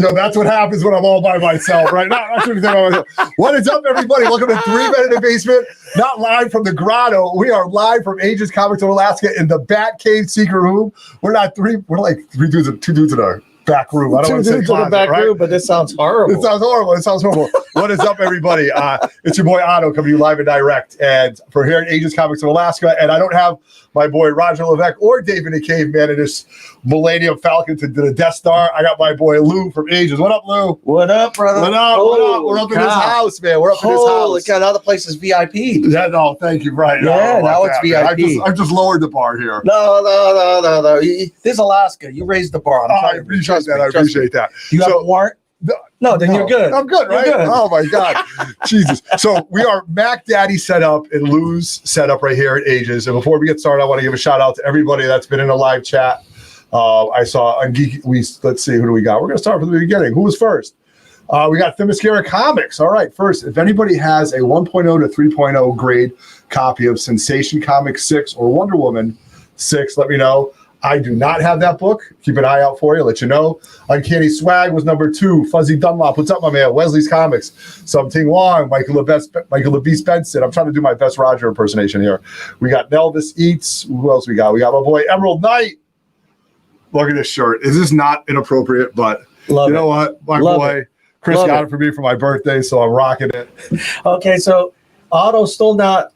Yo, that's what happens when I'm all by myself, right? What is up, everybody? Welcome to 3 Men in the Basement. Not live from the grotto. We are live from Aegis Comics of Alaska in the Bat Cave secret room. We're not three. We're like two dudes in our back room. I don't want to say closet, back right? room, but this sounds horrible. It sounds horrible. It sounds horrible. What is up, everybody? It's your boy OTTO coming to you live and direct, and we're here at Aegis Comics of Alaska. And I don't have my boy Roger Levesque or David the Caveman in this Millennium Falcon to the Death Star. I got my boy Lou from Aegis. What up, Lou? What up, brother? What up? What up? We're up in this house, man. We're up in this house. God, now the place is VIP. Yeah, no, thank you. Right. Yeah, now it's VIP. I've just lowered the bar here. No. This is Alaska. You raised the bar. I appreciate that. I appreciate that. You have a warrant? No, then you're good. I'm good, right? You're good. Oh my God. Jesus. So we are Mac Daddy set up and Lou's set up right here at Aegis. And before we get started, I want to give a shout out to everybody that's been in a live chat. I saw on Geek. Let's see, who do we got? We're gonna start from the beginning. Who was first? We got Themyscira Comics. All right, first, if anybody has a 1.0 to 3.0 grade copy of Sensation Comics 6 or Wonder Woman 6, let me know. I do not have that book. Keep an eye out for you. Let you know. Uncanny Swag was number 2. Fuzzy Dunlop. What's up, my man? Wesley's Comics. Something Long. Michael LeBeast Benson. I'm trying to do my best Roger impersonation here. We got Nelvis Eats. Who else we got? We got my boy Emerald Knight. Look at this shirt. Is this not inappropriate? But you know what? My boy Chris got it for me for my birthday, so I'm rocking it. Okay, so OTTO's still not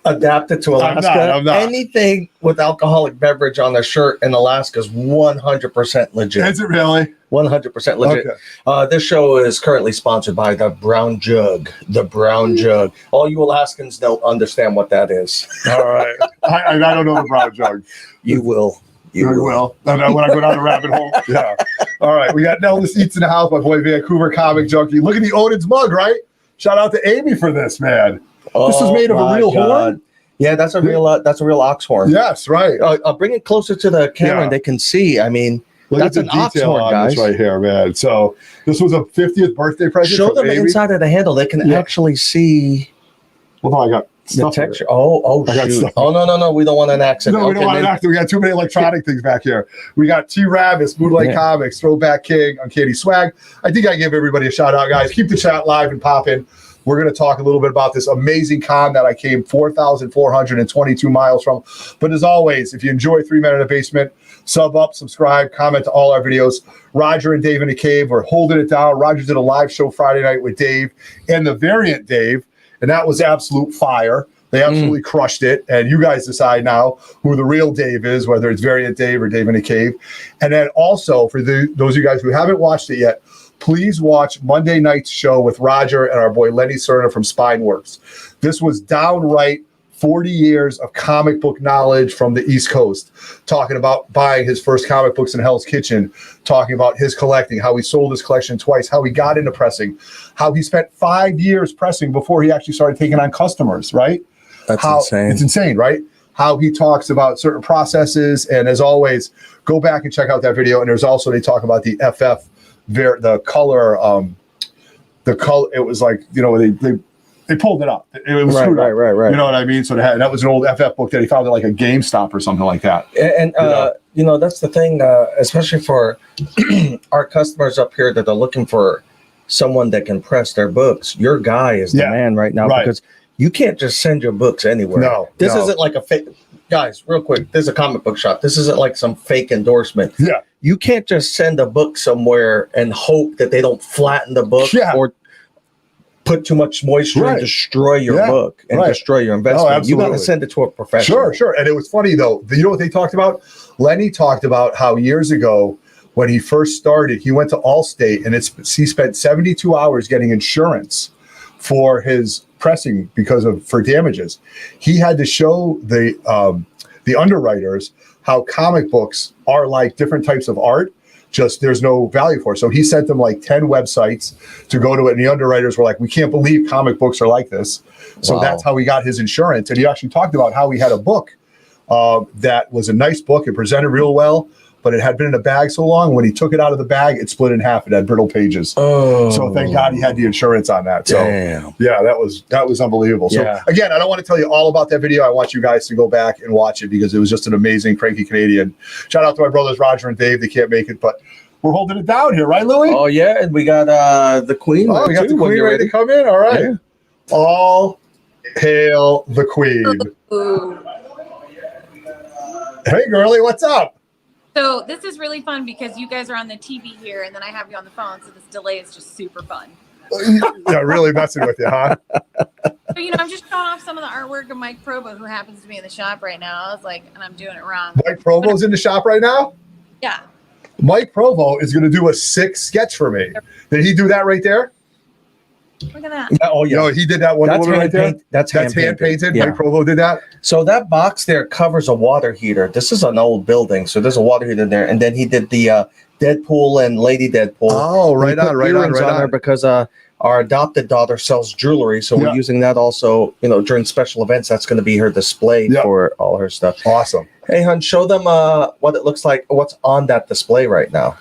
adapted to Alaska. I'm not. Anything with alcoholic beverage on their shirt in Alaska is 100% legit. Is it really? 100% legit. Okay. This show is currently sponsored by the Brown Jug. The Brown Jug. All you Alaskans don't understand what that is. All right. I don't know the Brown Jug. You will. You will. When I go down the rabbit hole. Yeah. All right. We got Nelvis Eats in the house, my boy Vancouver Comic Junkie. Look at the Odin's mug, right? Shout out to Amy for this, man. This is made of a real horn? Yeah, that's a real ox horn. Yes, right. I'll bring it closer to the camera and they can see. I mean, that's an ox horn, guys. Right here, man. So this was a 50th birthday present. Show them the inside of the handle. They can actually see. Well, no, I got the texture. Shoot. Oh, no. We don't want an accident. No, we don't want an accident. We got too many electronic things back here. We got T. Ravis, Moonlight Comics, Throwback King, Uncanny Swag. I think I gave everybody a shout out, guys. Keep the chat live and popping. We're going to talk a little bit about this amazing con that I came 4,422 miles from. But as always, if you enjoy 3 Men in a Basement, sub up, subscribe, comment to all our videos. Roger and Dave in the Cave are holding it down. Roger did a live show Friday night with Dave and the Variant Dave, and that was absolute fire. They absolutely crushed it. And you guys decide now who the real Dave is, whether it's Variant Dave or Dave in the Cave. And then also, for those of you guys who haven't watched it yet, please watch Monday night's show with Roger and our boy Lenny Cerna from Spinworks. This was downright 40 years of comic book knowledge from the East Coast, talking about buying his first comic books in Hell's Kitchen, talking about his collecting, how he sold his collection twice, how he got into pressing, how he spent 5 years pressing before he actually started taking on customers, right? That's insane. It's insane, right? How he talks about certain processes. And as always, go back and check out that video. And there's also, they talk about the FF, the color, it was like, they pulled it up. It was screwed up. Right. You know what I mean? So that was an old FF book that he found at like a GameStop or something like that. And that's the thing, especially for our customers up here that are looking for someone that can press their books. Your guy is the man right now because you can't just send your books anywhere. No, this isn't like a fake. Guys, real quick, this is a comic book shop. This isn't like some fake endorsement. Yeah. You can't just send a book somewhere and hope that they don't flatten the book or put too much moisture and destroy your book and destroy your investment. You got to send it to a professional. Sure. And it was funny, though. You know what they talked about? Lenny talked about how years ago when he first started, he went to Allstate and he spent 72 hours getting insurance for his pressing for damages. He had to show the underwriters how comic books are like different types of art, just there's no value for it. So he sent them like 10 websites to go to it, and the underwriters were like, we can't believe comic books are like this. So that's how he got his insurance. And he actually talked about how he had a book that was a nice book. It presented real well, but it had been in a bag so long. When he took it out of the bag, it split in half. It had brittle pages. So thank God he had the insurance on that. So yeah, that was unbelievable. So again, I don't want to tell you all about that video. I want you guys to go back and watch it because it was just an amazing Cranky Canadian. Shout out to my brothers Roger and Dave. They can't make it, but we're holding it down here, right, Louis? Oh yeah, and we got the queen. Oh, we got the queen ready to come in. All right. Yeah. All hail the queen. Ooh. Hey, girlie, what's up? So this is really fun because you guys are on the TV here, and then I have you on the phone, so this delay is just super fun. Yeah, really messing with you, huh? So, I'm just showing off some of the artwork of Mike Provo, who happens to be in the shop right now. I was like, and I'm doing it wrong. Mike Provo's in the shop right now? Yeah. Mike Provo is going to do a 6 sketch for me. Did he do that right there? Look at that. Oh, yeah. No, he did that one right there. That's hand painted. Yeah. Mike Provo did that. So that box there covers a water heater. This is an old building, so there's a water heater in there. And then he did the Deadpool and Lady Deadpool. Oh, right on there because our adopted daughter sells jewelry, so we're using that also. During special events, that's going to be her display for all her stuff. Awesome. Hey, hun, show them what it looks like. What's on that display right now?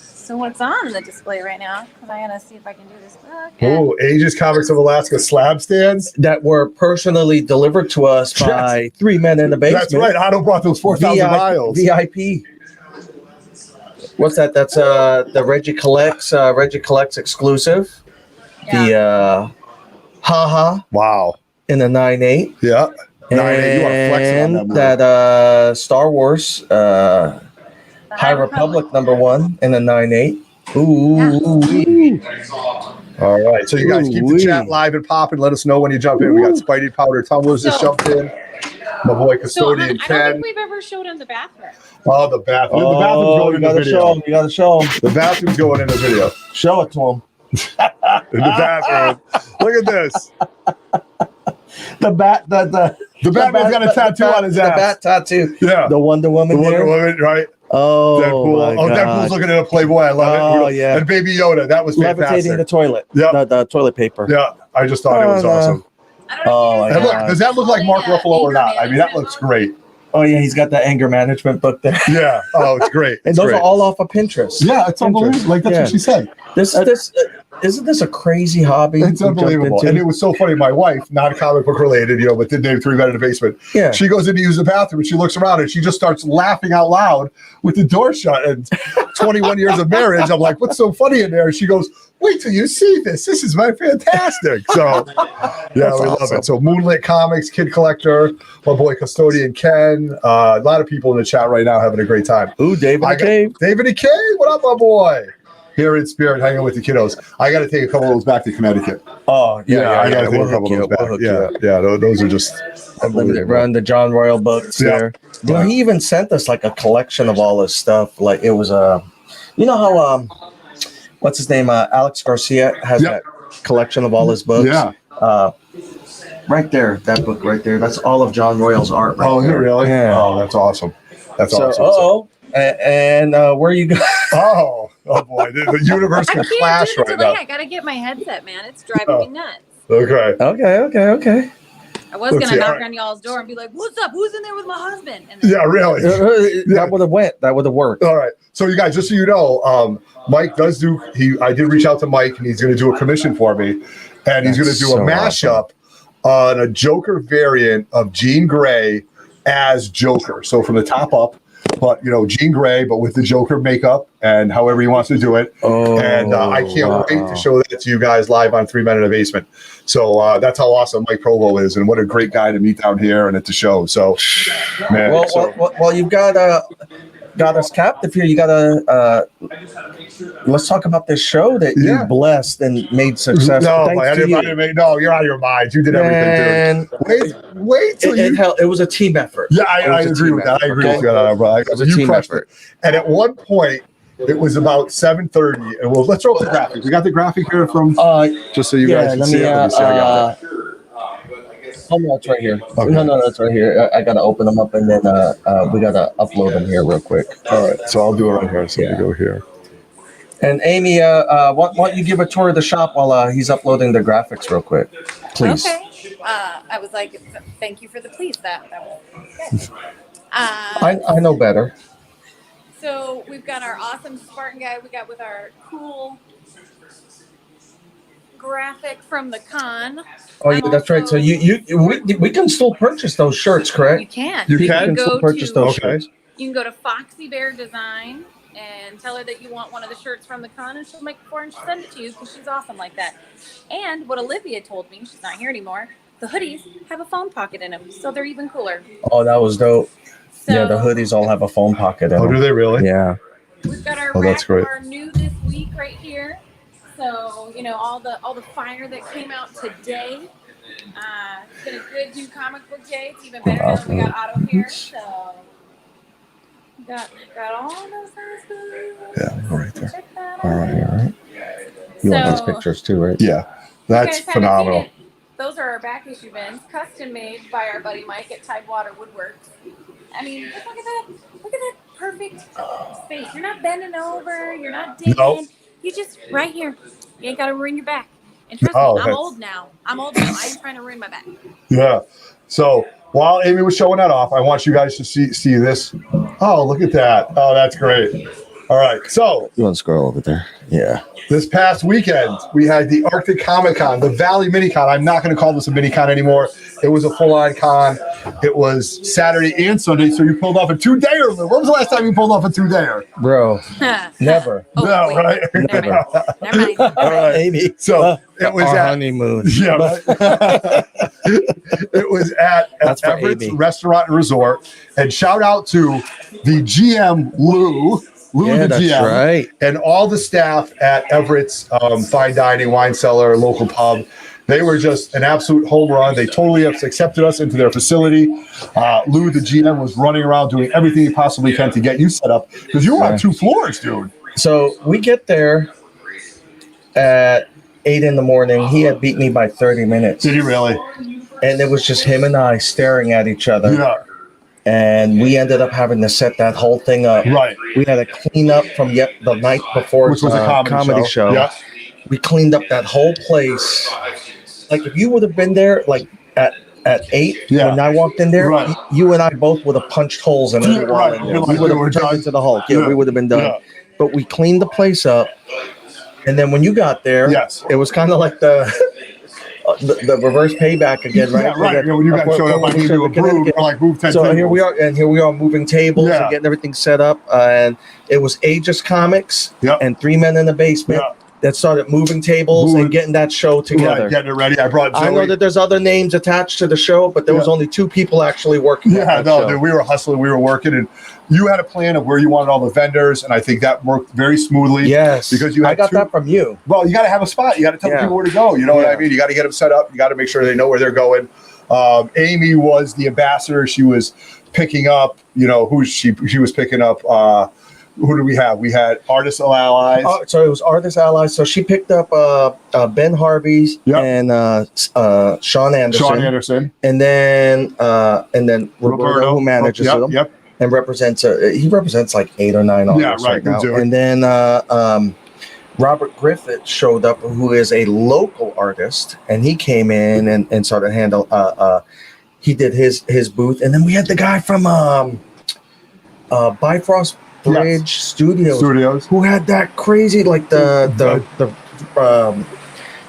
So what's on the display right now? Because I gotta see if I can do this. Okay. Oh, Aegis Comics of Alaska slab stands that were personally delivered to us by 3 men in the basement. That's right. Otto brought those 4,000 miles. VIP. What's that? That's the Reggie Collects exclusive. Yeah. The haha. Wow. In the 9.8. Yeah. 9.8. You are flexing on that Star Wars High Republic #1 in the 9.8. Ooh. All right. So you guys keep the chat live and popping. Let us know when you jump in. We got Spidey Powder Tumblers just jumped in. My boy Custodian Ken. I don't think we've ever showed him the bathroom. Oh, the bathroom. The bathroom's going in the video. You gotta show him. The bathroom's going in the video. Show it to him. In the bathroom. Look at this. The Batman's got a tattoo on his ass. The bat tattoo. Yeah. The Wonder Woman. The Wonder Woman, right? Oh, Deadpool. Deadpool's looking at a Playboy. I love it. Oh, yeah. And Baby Yoda. That was fantastic. Levitating the toilet. Yeah. The toilet paper. Yeah. I just thought it was awesome. Oh, and look, does that look like Mark Ruffalo or not? I mean, that looks great. Oh, yeah. He's got the anger management book there. Yeah. Oh, it's great. And those are all off of Pinterest. Yeah. It's unbelievable. Like, that's what she said. Isn't this a crazy hobby? It's unbelievable. And it was so funny. My wife, not comic book related, but did name 3 Men in the Basement. Yeah. She goes in to use the bathroom and she looks around and she just starts laughing out loud with the door shut. And 21 years of marriage, I'm like, what's so funny in there? And she goes, wait till you see this. This is fantastic. So, yeah, we love it. So, Moonlit Comics, Kid Collector, my boy Custodian Ken. A lot of people in the chat right now having a great time. Ooh, David Cave. David Cave, what up, my boy? Here in spirit, hanging with the kiddos. I got to take a couple of those back to Connecticut. Oh, yeah. I got to take a couple of those back. Yeah. Those are just Unlimited Run, the John Royal books there. He even sent us like a collection of all his stuff. Like it was how what's his name? Alex Garcia has that collection of all his books. Yeah. Right there, that book right there. That's all of John Royal's art. Right oh, there. Really? Yeah. Oh, that's awesome. That's awesome. And where you go? Oh boy, the universe can clash right now. I gotta get my headset, man. It's driving me nuts. Okay. I was gonna knock on y'all's door and be like, "What's up? Who's in there with my husband?" And yeah, really. That would have went. That would have worked. All right. So you guys, just so you know, Mike does do. I did reach out to Mike, and he's going to do a commission for me, and he's going to do a mashup on a Joker variant of Jean Grey as Joker. So from the top up. But Jean Grey, but with the Joker makeup and however he wants to do it. And I can't wait to show that to you guys live on 3 Men in the Basement. So that's how awesome Mike Provo is, and what a great guy to meet down here and at the show. So, man. Well, you've got us captive here. You got let's talk about this show that you blessed and made successful. No, you're out of your mind. You did everything, dude. Wait till it was a team effort. Yeah, I agree with that. I agree with that, bro. It was a team effort. And at one point, it was about 7:30, and let's throw up the graphic. We got the graphic here from just so you guys can see it. Let me see. I got that. Oh no, it's right here. Okay. No, it's right here. I gotta open them up and then we gotta upload them here real quick. All right, so I'll do it right here. So we go here. And Amy, why don't you give a tour of the shop while he's uploading the graphics real quick, please? Okay. I was like, thank you for the please. That was good. I know better. So we've got our awesome Spartan guy. We got with our cool graphic from the con. Oh, yeah, that's right. So we can still purchase those shirts, correct? You can. You can still purchase those shirts. You can go to Foxy Bear Design and tell her that you want one of the shirts from the con, and she'll make it for and she'll send it to you because she's awesome like that. And what Olivia told me, she's not here anymore, the hoodies have a phone pocket in them, so they're even cooler. Oh, that was dope. So, yeah, the hoodies all have a phone pocket in them. Oh, do they really? Yeah. We've got our that's great. our new this week right here. So, you know, all the fire that came out today. It's been a good new comic book day. It's even better now that we got Otto here. So got all those nice food. Yeah, all right there. Check that All out. right, all right. You want those pictures too, right? Yeah, that's You guys haven't phenomenal. seen it. Those are our back issue bins, custom made by our buddy Mike at Tidewater Woodworks. I mean, just look at that. Look at that perfect space. You're not bending over. You're not digging. Nope. You just right here. You ain't got to ruin your back. And trust No, me, I'm that's- old now. I ain't trying to ruin my back. Yeah. So while Amy was showing that off, I want you guys to see this. Oh, look at that. Oh, that's great. All right. So You want to scroll over there? Yeah. this past weekend, we had the Arctic Comic Con, the Valley Mini Con. I'm not going to call this a mini con anymore. It was a full-on con. It was Saturday and Sunday, so you pulled off a two-dayer. When was the last time you pulled off a two-dayer? Bro, never. Oh, No, wait. right? Never mind. Never mind. All right. Maybe. So it was our at honeymoon. yeah, right. It was at That's for Everett's Amy. Restaurant and Resort. And shout out to the GM Lou Yeah, the that's GM, right. and all the staff at Everett's Fine Dining Wine Cellar, local pub. They were just an absolute home run. They totally accepted us into their facility. Lou, the GM, was running around doing everything he possibly can to get you set up because you were on 2 floors, dude. So we get there at 8 in the morning. He had beat me by 30 minutes. Did he really? And it was just him and I staring at each other. Yeah. And we ended up having to set that whole thing up. Right. We had to clean up from the night before, Which was a comedy show. Yeah. We cleaned up that whole place. Like if you would have been there, like at 8 Yeah. when I walked in there, Right. you and I both would have punched holes in every wall. Right. in there. You're We like, would we're have turned done. into the Hulk. Yeah, Yeah. we would have been done. Yeah. But we cleaned the place up, and then when you got there, Yes. it was kind of like the reverse payback again, right? Yeah, right. When you guys showed up, I need to do a broom or like move 10 So tables. here we are moving tables Yeah. and getting everything set up. And it was Aegis Comics Yep. and 3 Men in the Basement Yeah. that started moving tables Moving- and getting that show together. Right, getting it ready. I brought Joey. I know that there's other names attached to the show, but there was Yeah. only 2 people actually working. on Yeah, that no, show. dude, we were hustling, we were working, and you had a plan of where you wanted all the vendors, and I think that worked very smoothly. Yes, because you I had got 2 that from you. Well, you got to have a spot. You got to tell Yeah. people where to go. You know what I Yeah. mean? You got to get them set up. You got to make sure they know where they're going. Amy was the ambassador. She was picking up, who she was picking up. Who do we have? We had Artists Allies. So it was Artist Allies. So she picked up Ben Harvey's Yep. and Sean Anderson. Sean Anderson. And then Roberto, who manages Yep, them. Yep. And he represents like 8 or 9 artists right, right now. we'll do it. And then Robert Griffith showed up, who is a local artist, and he came in and started handle. He did his booth, and then we had the guy from Bifrost Bridge Studios, who had that crazy like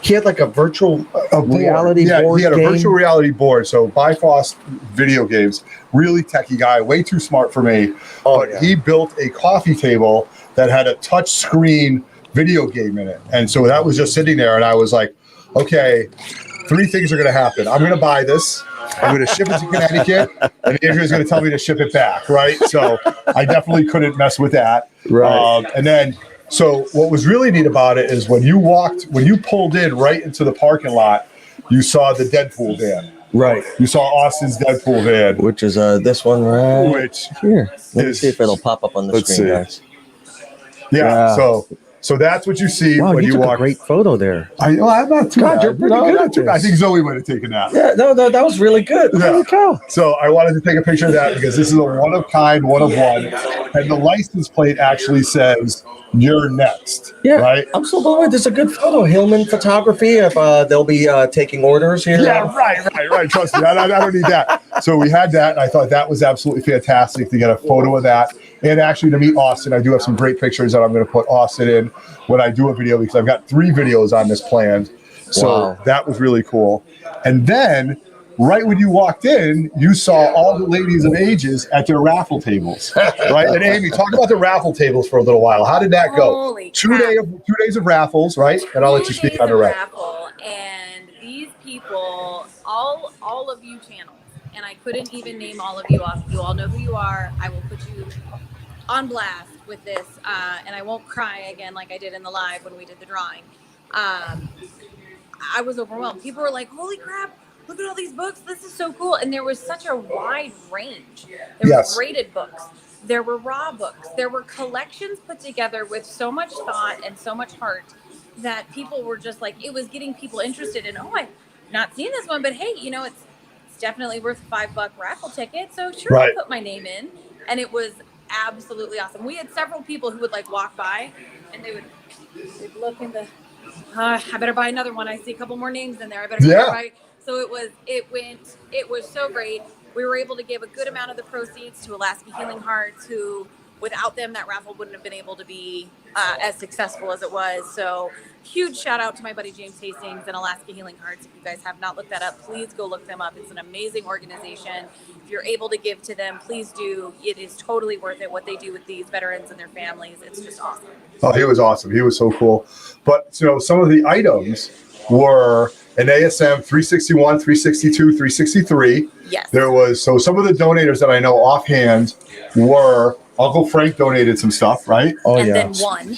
he had like a virtual reality board. He had a game. virtual reality board. So Bifrost Video Games, really techie guy, way too smart for me. But he built a coffee table that had a touch screen video game in it. And so that was just sitting there, and I was like, okay, 3 things are going to happen. I'm going to buy this. I'm going to ship it to Connecticut, and Andrew's going to tell me to ship it back, right? So I definitely couldn't mess with that. Right. And then, so what was really neat about it is when you pulled in right into the parking lot, you saw the Deadpool van. Right. You saw Austin's Deadpool van. Which is this one right Which here. Let me is- see if it'll pop up on the let's screen, see. guys. Yeah. So that's what you see Wow, when you you took walk. a great photo there. I'm not too God, bad. you're pretty good not at too bad. I this. think Zoe might have taken that. Yeah, no, that was really good. Yeah. Holy cow. So I wanted to take a picture of that because this is a one of kind, one of one, and the license plate actually says "You're next." Yeah, Right. I'm so blown away. This is a good photo. Hillman Photography. If they'll be taking orders here. Yeah, right. Trust me, I don't need that. So we had that, and I thought that was absolutely fantastic to get a photo of that. And actually, to meet Austin, I do have some great pictures that I'm going to put Austin in when I do a video because I've got 3 videos on this planned. So Wow. that was really cool. And then right when you walked in, you saw all the ladies of Aegis at their raffle tables, right? And Amy, talk about the raffle tables for a little while. How did that go? Holy 2 days of raffles, right? And I'll let you speak on the raffle. And these people, all of you channels, and I couldn't even name all of you off. You all know who you are. I will put you on blast with this, and I won't cry again like I did in the live when we did the drawing. I was overwhelmed. People were like, holy crap, look at all these books. This is so cool. And there was such a wide range. There were graded books. There were raw books. There were collections put together with so much thought and so much heart that people were just like, it was getting people interested in, oh, I've not seen this one, but hey, you know, it's definitely worth $5 raffle ticket. So sure, I'll put my name in. And it was absolutely awesome. We had several people who would like walk by and they'd look in the, I better buy another one. I see a couple more names in there. I better buy. So it was so great. We were able to give a good amount of the proceeds to Alaska Healing Hearts, who without them, that raffle wouldn't have been able to be as successful as it was. So huge shout out to my buddy James Hastings and Alaska Healing Hearts. If you guys have not looked that up, please go look them up. It's an amazing organization. If you're able to give to them, please do. It is totally worth it what they do with these veterans and their families. It's just awesome. Oh, he was awesome. He was so cool. But some of the items were an ASM 361, 362, 363. Yes. There was, some of the donators that I know offhand were Uncle Frank donated some stuff, right? Oh, and then one.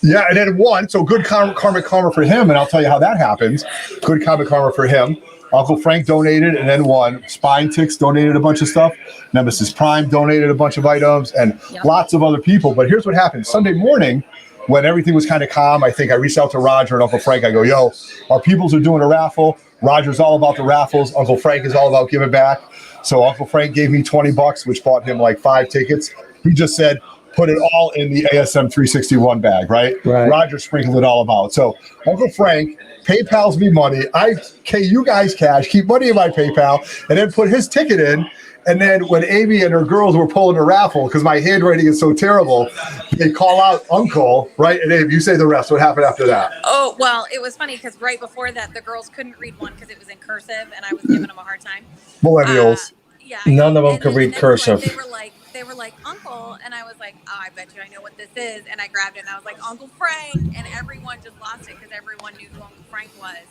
Yeah, and then one. So good karma for him, and I'll tell you how that happens. Good karma for him. Uncle Frank donated, and then one. Spine Ticks donated a bunch of stuff. Nemesis Prime donated a bunch of items, and lots of other people. But here's what happened. Sunday morning, when everything was kind of calm, I think I reached out to Roger and Uncle Frank. I go, yo, our peoples are doing a raffle. Roger's all about the raffles. Uncle Frank is all about giving back. So Uncle Frank gave me $20, which bought him like 5 tickets. He just said, put it all in the ASM 361 bag, right? Roger sprinkled it all about. So Uncle Frank PayPal's me money. I pay you guys cash, keep money in my PayPal, and then put his ticket in. And then when Amy and her girls were pulling the raffle, because my handwriting is so terrible, they call out Uncle, right? And Amy, you say the rest. What happened after that? Oh, well, it was funny because right before that, the girls couldn't read one because it was in cursive, and I was giving them a hard time. Millennials. None of them could read cursive. They were like, Uncle, and I was like, oh, I bet you I know what this is. And I grabbed it, and I was like, Uncle Frank, and everyone just lost it because everyone knew who Uncle Frank was.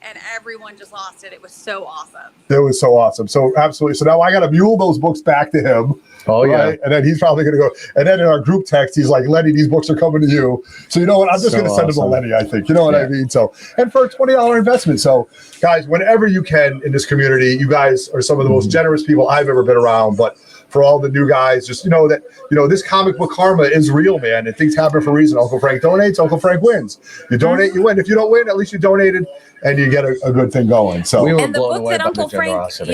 And everyone just lost it. It was so awesome. It was so awesome. So absolutely. So now I got to mule those books back to him. Oh, right? And then he's probably going to go. And then in our group text, he's like, Lenny, these books are coming to you. So you know what? I'm just going to send them to Lenny, I think. You know what I mean? So, and for a $20 investment. So guys, whenever you can in this community, you guys are some of the most generous people I've ever been around. But for all the new guys, just know that, this comic book karma is real, man. And things happen for a reason. Uncle Frank donates, Uncle Frank wins. You donate, you win. If you don't win, at least you donated and you get a good thing going. So we were and the blown book away that by Uncle the Frank, generosity.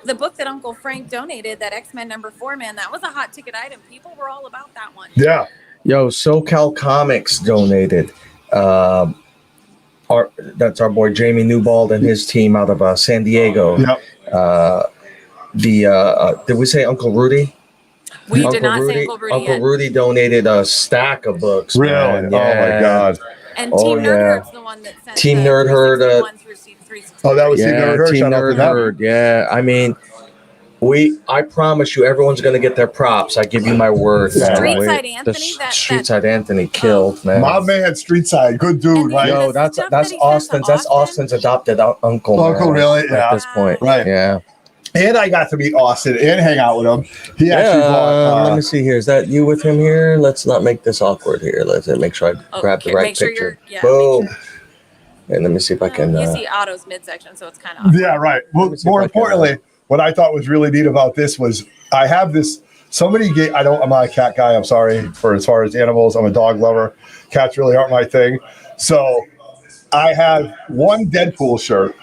the book that Uncle Frank donated, that X-Men #4, man, that was a hot ticket item. People were all about that one. Yeah. Yo, SoCal Comics donated. That's our boy Jamie Newbald and his team out of San Diego. Yep. Did we say Uncle Rudy? We did not say Uncle Rudy. Uncle Rudy donated a stack of books. Really? Man. Yeah. Oh my God. And Team Nerd Herd's the one that sent Team Nerd Herd. Oh, that was Team Nerd Herd. Team Nerd Herd. Yeah. I mean, I promise you, everyone's going to get their props. I give you my word. Streetside Anthony. Streetside Anthony killed, man. My man, Streetside, good dude, right? Yo, that's Austin's. That's Austin's adopted uncle. Uncle, really? Yeah. At this point, right? Yeah. And I got to meet Austin and hang out with him. He actually bought. Let me see here. Is that you with him here? Let's not make this awkward here. Let's make sure I grab the right picture. Boom. And let me see if I can. You see Otto's midsection, so it's kind of. Yeah, right. Well, more importantly, what I thought was really neat about this was I have this. I'm not a cat guy. I'm sorry for as far as animals. I'm a dog lover. Cats really aren't my thing. So I have one Deadpool shirt.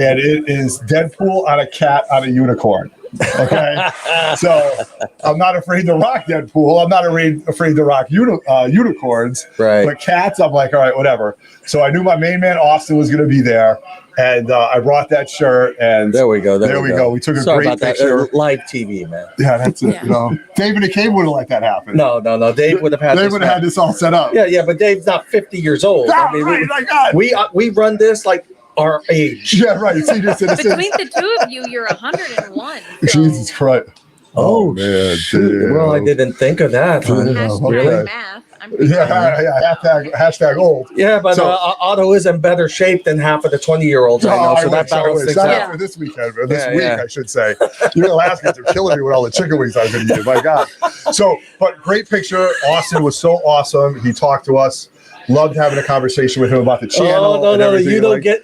And it is Deadpool on a cat on a unicorn. Okay. So I'm not afraid to rock Deadpool. I'm not afraid to rock unicorns. Right. But cats, I'm like, all right, whatever. So I knew my main man, Austin, was going to be there. And I brought that shirt. And there we go. There we go. We took a great picture. Live TV, man. Yeah, that's it. Yeah. David and Cave wouldn't let that happen. No. Dave would have had. They would have had this all set up. Yeah, but Dave's not 50 years old. No, I mean, right, we run this like our age. Yeah, right. Senior citizen. Between the two of you, you're 101. So. Jesus Christ. Oh, man. shoot. Damn. Well, I didn't think of that. Huh? Hashtag Okay. math. I'm Yeah. Hashtag old. Yeah, but So- Otto is in better shape than half of the 20-year-olds I know, so that balances things Not out. after this weekend, or this Yeah, week, yeah. I should say. You Alaskans are killing me with all the chicken wings I've been eating. My God. So, but great picture. Austin was so awesome. He talked to us. Loved having a conversation with him about the channel. Oh, no, and no, everything.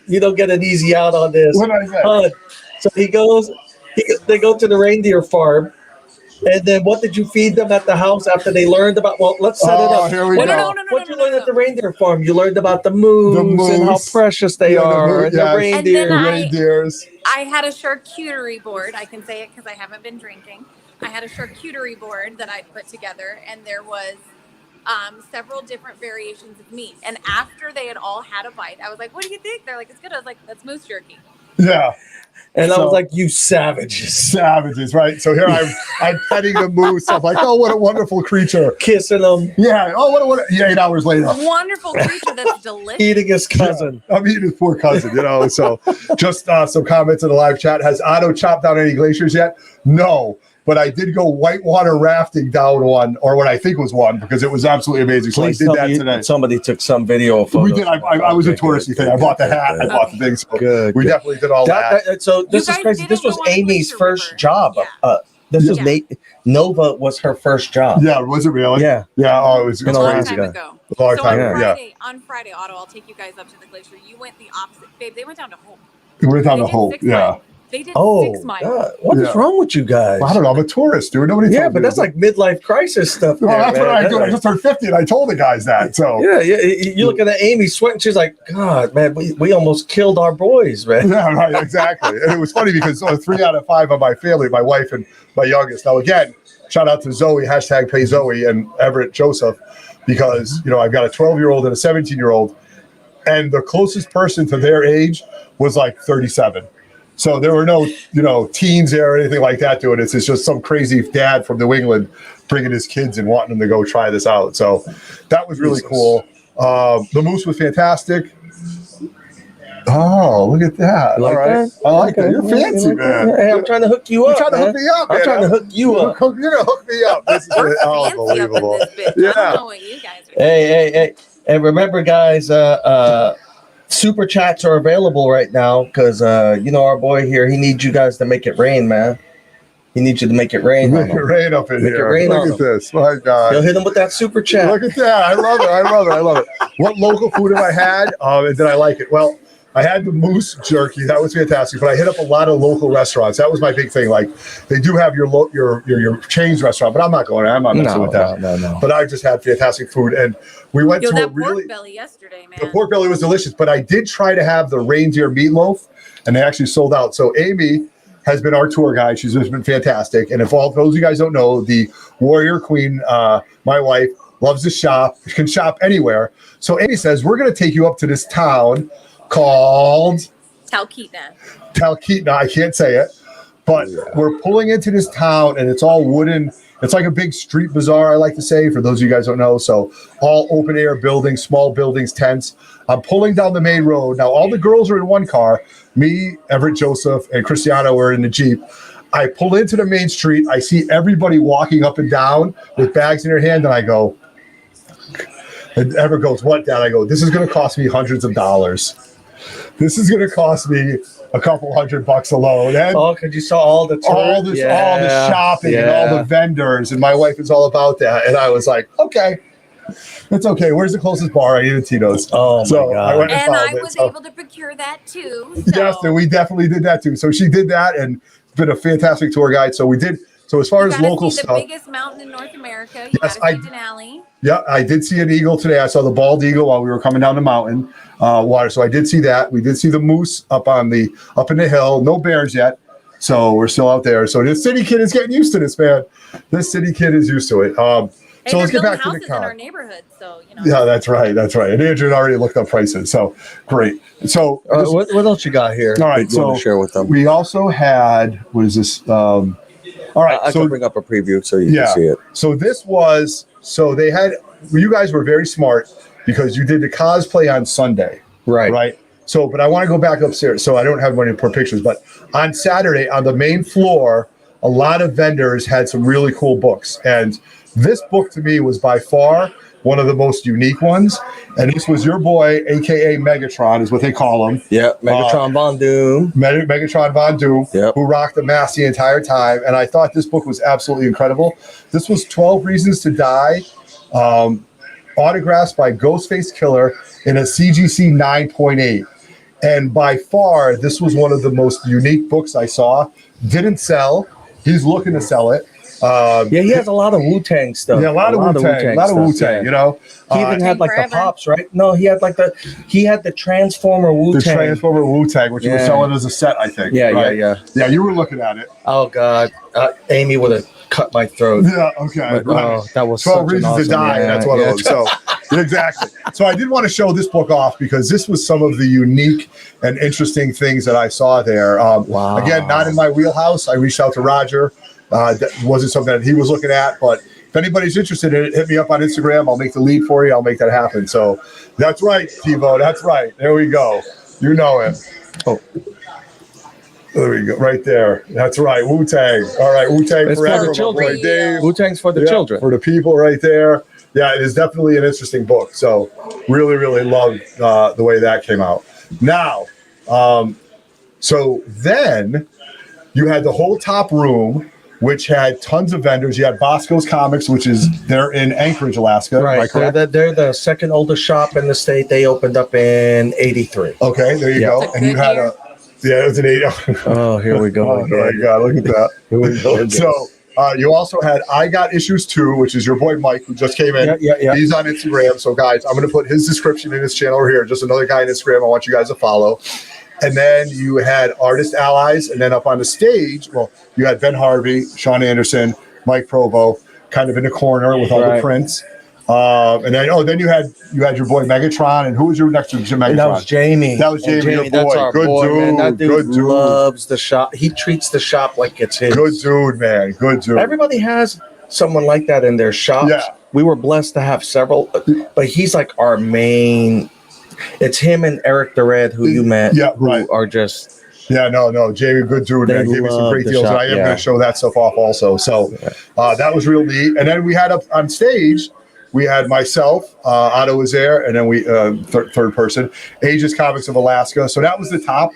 you don't get an easy out on this. What did I say? So they go to the reindeer farm. And then what did you feed them at the house after they learned about, well, let's set it up. Here we What go. did you learn at the reindeer farm? You learned about the moose and how precious they are, and the reindeer. And then Reindeers. I had a charcuterie board. I can say it because I haven't been drinking. I had a charcuterie board that I put together, and there was several different variations of meat. And after they had all had a bite, I was like, what do you think? They're like, it's good. I was like, that's moose jerky. Yeah. And I So- was like, you savages. Savages, right? So here I'm petting the moose. I'm like, oh, what a wonderful creature. Kissing them, Yeah. Oh, what 8 hours later. Wonderful creature that's delicious. eating his cousin. I'm eating his poor cousin, So just some comments in the live chat. Has Otto chopped down any glaciers yet? No. But I did go whitewater rafting down one, or what I think was one, because it was absolutely amazing. So Please I did tell that me today. somebody took some video of photos. We did. I was a touristy thing. I bought the hat. I bought the thing. So Good. we definitely did all that. So this You is guys crazy. didn't This was go on the Amy's Glacier first River. job. Yeah. This is Yeah. Nova was her first job. Yeah, was it really? Yeah. Yeah. Oh, it was Been A a long crazy. time ago. ago. A long So time on ago, yeah. Friday, Otto, I'll take you guys up to the glacier. You went the opposite. Babe, they went down to Hope. We went down They the did whole. 6 Yeah. miles. They did Oh, 6 miles. God. What is Yeah. wrong with you guys? Well, I don't know. I'm a tourist, dude. Nobody. Yeah, told but me that's to- like midlife crisis stuff. Well, there, that's what man. I do. I just turned 50, and I told the guys that. So Yeah, you looking at Amy sweating. She's like, God, man, we almost killed our boys, man. yeah, right, exactly. And it was funny because 3 out of 5 of my family, my wife and my youngest. Now, again, shout out to Zoe, hashtag pay Zoe, and Everett Joseph, because I've got a 12-year-old and a 17-year-old, and the closest person to their age was like 37. So there were no, teens there or anything like that doing it. It's just some crazy dad from New England bringing his kids and wanting them to go try this out. So that was really cool. The moose was fantastic. Oh, look at that. You like All right. that? I like that. Okay. You're fancy, man. Hey, I'm trying to hook you You're up. trying to man. hook me up, man. I'm trying to hook you up. You're going to hook me up. This is We're fancy up in unbelievable. this bitch. I Yeah. don't know what you guys are. Hey. And remember, guys, super chats are available right now because, our boy here, he needs you guys to make it rain, man. He needs you to make it rain. on Make it him. rain up in Make it here. rain on Look at them. this. My God. You'll hit him with that super chat. Look at that. I love it. I love it. What local food have I had? And did I like it? Well, I had the moose jerky. That was fantastic. But I hit up a lot of local restaurants. That was my big thing. Like, they do have your chains restaurant, but I'm not going there. I'm not messing with that. No. But I just had fantastic food. And we went to a That really... pork belly yesterday, man. The pork belly was delicious, but I did try to have the reindeer meatloaf, and they actually sold out. So Amy has been our tour guide. She's just been fantastic. And if all those of you guys don't know, the Warrior Queen, my wife, loves to shop. She can shop anywhere. So Amy says, we're going to take you up to this town called Talkeetna. I can't say it, but we're pulling into this town, and it's all wooden. It's like a big street bazaar, I like to say, for those of you guys don't know. So all open air buildings, small buildings, tents. I'm pulling down the main road. Now, all the girls are in one car. Me, Everett Joseph, and Cristiano were in the Jeep. I pull into the main street. I see everybody walking up and down with bags in their hand, and I go, and Everett goes, what, Dad? I go, this is going to cost me hundreds of dollars. This is going to cost me a couple $100 alone. And because you saw all the all the shopping and all the vendors, and my wife is all about that. And I was like, okay, it's okay. Where's the closest bar? I need a Tito's. Oh, so my God. I went and And I found it. was So- able to procure that too. Yes, and we definitely did that too. So she did that, and it's been a fantastic tour guide. So we did. So as far as local see the stuff, biggest mountain in North America. You Yes, gotta see Denali. yeah, I did see an eagle today. I saw the bald eagle while we were coming down the mountain water. So I did see that. We did see the moose up in the hill. No bears yet, so we're still out there. So this city kid is getting used to this, man. This city kid is used to it. Hey, So let's get they're back to building the houses in car. our neighborhood, so Yeah, that's right. And Andrew had already looked up prices. So great. So what else you got here? all right. that you want So to share with them. we also had, what is this? All right. I so can bring up a preview so you can see it. So they had, you guys were very smart because you did the cosplay on Sunday, Right. right? So, but I want to go back upstairs. So I don't have money to put pictures. But on Saturday, on the main floor, a lot of vendors had some really cool books. And this book to me was by far one of the most unique ones. And this was your boy, AKA Megatron, is what they call him. Yeah, Megatron Von Doom. Megatron Von Doom, who rocked the mask the entire time. And I thought this book was absolutely incredible. This was 12 Reasons to Die, autographs by Ghostface Killer in a CGC 9.8. And by far, this was one of the most unique books I saw. Didn't sell. He's looking to sell it. He has a lot of Wu-Tang stuff. Yeah, a lot of Wu-Tang, you know. He even had like the pops, right? No, he had the Transformer Wu-Tang. The Transformer Wu-Tang, which you were selling as a set, I think. Yeah, right? Yeah, you were looking at it. Oh, God. Amy would have cut my throat. Yeah, okay. But, oh, that was 12 Reasons to Die. That's one of them. So, exactly. So I did want to show this book off because this was some of the unique and interesting things that I saw there. Wow. Again, not in my wheelhouse. I reached out to Roger. That wasn't something that he was looking at, but if anybody's interested in it, hit me up on Instagram. I'll make the lead for you. I'll make that happen. So that's right, Tivo. That's right. There we go. You know him. Oh, there we go. Right there. That's right. Wu-Tang. All right. Wu-Tang it's forever. For the children. Dave. Wu-Tang's for the children. For the people right there. Yeah, it is definitely an interesting book. So really, really loved the way that came out. Now, so then you had the whole top room, which had tons of vendors. You had Bosco's Comics, which is they're in Anchorage, Alaska. Right. They're the second oldest shop in the state. They opened up in '83. Okay, there you go. And you had it was an 80. Oh, here we go. Oh my God, look at that. Here we go. So you also had I Got Issues Too, which is your boy Mike, who just came in. Yeah. He's on Instagram. So guys, I'm going to put his description in his channel over here. Just another guy on Instagram I want you guys to follow. And then you had Artist Allies, and then up on the stage, well, you had Ben Harvey, Sean Anderson, Mike Provo, kind of in the corner with all the prints. And then you had your boy Megatron, and who was your next to Megatron? And that was Jamie. That was Jamie, your boy. That's our good boy, dude. Man. That dude good dude. loves the shop. He treats the shop like it's his. Good dude, man. Good dude. Everybody has someone like that in their shop. Yeah. We were blessed to have several, but he's like our main. It's him and Eric the Red, who you met. Yeah, right. Are just. Yeah, no, Jamie, good dude, man. Gave me some great deals, and I am going to show that stuff off also. So that was real neat. And then we had up on stage, we had myself, Otto was there, and then we third person, Aegis Comics of Alaska. So that was the top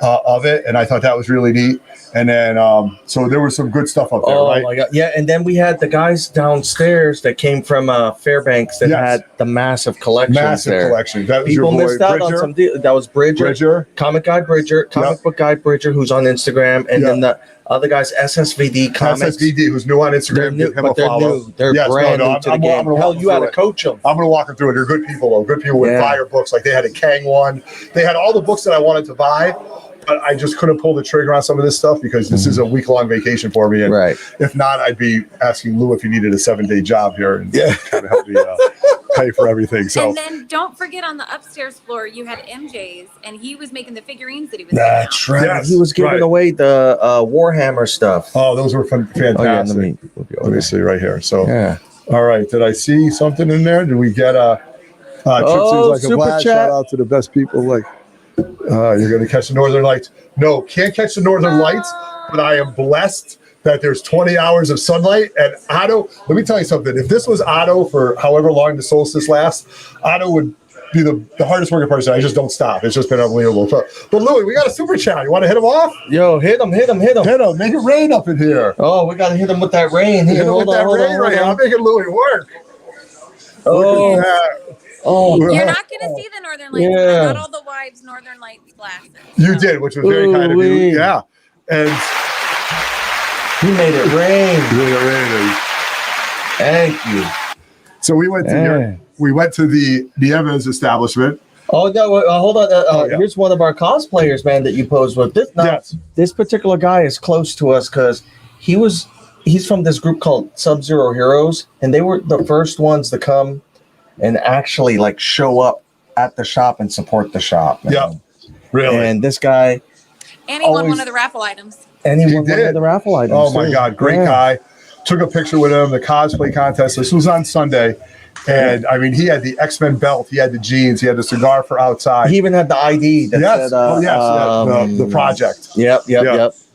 of it, and I thought that was really neat. And then, so there was some good stuff up there, right? Oh, my God. Yeah, and then we had the guys downstairs that came from Fairbanks that had the massive collection. Collection. That was People your boy, missed out on some that was Bridger. Comic book guy Bridger, who's on Instagram, and then the other guys, SSVD Comics. SSVD, who's new on Instagram. Give him a follow. They're brand new to the game. Hell, you had to coach them. I'm going to walk them through it. They're good people, though. Good people with fire books. Like they had a Kang one. They had all the books that I wanted to buy. But I just couldn't pull the trigger on some of this stuff because this is a week-long vacation for me. And if not, I'd be asking Lou if he needed a 7-day job here and kind of help me pay for everything. So and then don't forget on the upstairs floor, you had MJ's, and he was making the figurines that he was. That's right. Yes, he was giving away the Warhammer stuff. Oh, those were fantastic. Let me see right here. So, all right. Did I see something in there? Did we get a Tripsy's like a blast? Shout out to the best people. Like, you're going to catch the Northern Lights. No, can't catch the Northern Lights, but I am blessed that there's 20 hours of sunlight. And Otto, let me tell you something. If this was Otto for however long the solstice lasts, Otto would be the hardest working person. I just don't stop. It's just been unbelievable. But Louis, we got a super chat. You want to hit him off? Yo, hit him. Hit him. Make it rain up in here. Oh, we got to hit him with that rain. Hit him with that rain right here. I'm making Louis work. Oh. Look at that. Oh, you're not going to see the Northern Lights. Yeah. I got all the wives' Northern Lights glasses. You did, which was very kind of you. Yeah. And he made it rain. Thank you. So we went to the Evans establishment. Oh no! Hold on. Here's one of our cosplayers, man, that you posed with. This particular guy is close to us because he's from this group called Sub-Zero Heroes, and they were the first ones to come and actually like show up at the shop and support the shop. Man. Yeah, really. And this guy, and he won one of the raffle items. And he won one of the raffle items. Oh my God, great guy. took a picture with him, the cosplay contest. This was on Sunday. And I mean, he had the X-Men belt, he had the jeans, he had the cigar for outside. He even had the ID that yes. said, the project. Yep.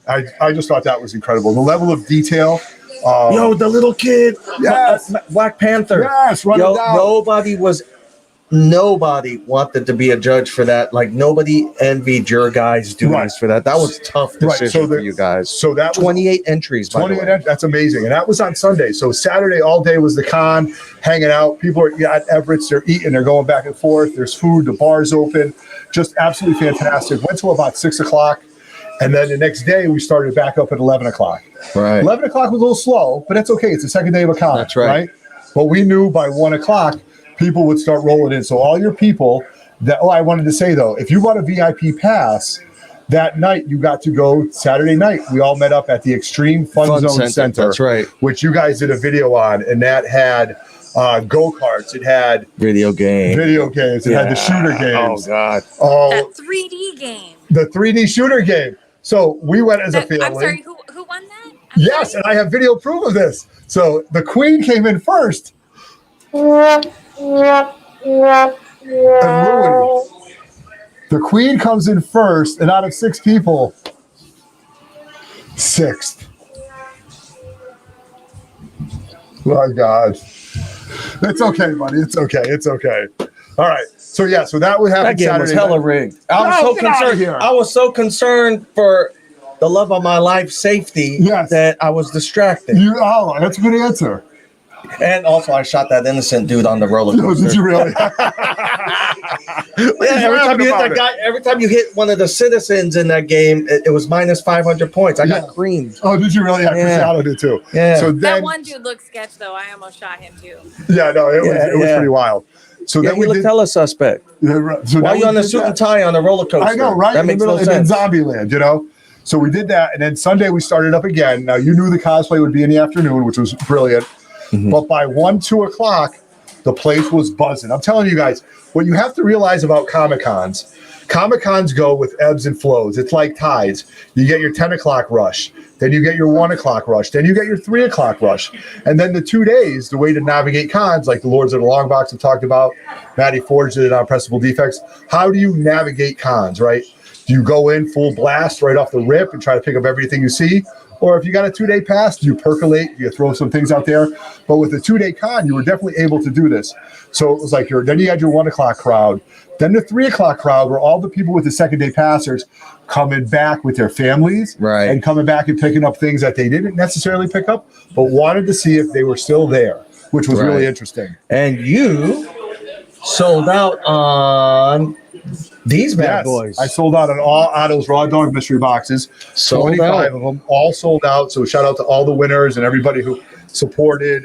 I just thought that was incredible. The level of detail. Yo, the little kid. Yes. Black Panther. Yes, run it down. Nobody wanted to be a judge for that. Like, nobody envied your guys doing this for that. That was a tough decision for you guys. So that was 28 entries, by the way. That's amazing. And that was on Sunday. So Saturday all day was the con, hanging out. People are at Everett's, they're eating, they're going back and forth. There's food, the bar's open. Just absolutely fantastic. Went till about 6 o'clock. And then the next day, we started back up at 11 o'clock. Right. 11 o'clock was a little slow, but that's okay. It's the second day of a con. That's right. But we knew by 1 o'clock, people would start rolling in. So all your people that, I wanted to say though, if you bought a VIP pass, that night you got to go Saturday night. We all met up at the Extreme Fun Zone Center. That's right. Which you guys did a video on, and that had go-karts. It had video games. It had the shooter games. Oh, God. That 3D game. The 3D shooter game. So we went as a family. I'm sorry, who won that? Yes, and I have video proof of this. So the Queen came in first. And the Queen comes in first, and out of 6 people, 6th. My God. It's okay, buddy. It's okay. All right. So that would happen. That game Saturday was hella rigged. I was so concerned for the love of my life safety that I was distracted. That's a good answer. And also, I shot that innocent dude on the roller coaster. Did you really? Every time you hit one of the citizens in that game, it was minus 500 points. I got creamed. Oh, did you really? Cristiano did too. Yeah. So that one dude looked sketch though. I almost shot him too. Yeah, no, it was pretty wild. So then you look hella suspect. Why are you on a suit and tie on a roller coaster? I know, right? That makes no sense. In Zombieland, So we did that, and then Sunday we started up again. Now you knew the cosplay would be in the afternoon, which was brilliant. Mm-hmm. But by 1-2 o'clock, the place was buzzing. I'm telling you guys, what you have to realize about Comic-Cons go with ebbs and flows. It's like tides. You get your 10 o'clock rush, then you get your 1 o'clock rush, then you get your 3 o'clock rush. And then the 2 days, the way to navigate cons, like the Lords of the Long Box have talked about, Matty Forge did it on Pressable Deffects. How do you navigate cons, right? Do you go in full blast right off the rip and try to pick up everything you see? Or if you got a 2-day pass, do you percolate? Do you throw some things out there? But with the 2-day con, you were definitely able to do this. So it was like then you had your 1 o'clock crowd. Then the 3 o'clock crowd were all the people with the second-day passers coming back with their families and coming back and picking up things that they didn't necessarily pick up, but wanted to see if they were still there, which was really interesting. And you sold out on these bad boys. I sold out on all Otto's Raw Dog mystery boxes. 25 of them, all sold out. So shout out to all the winners and everybody who supported.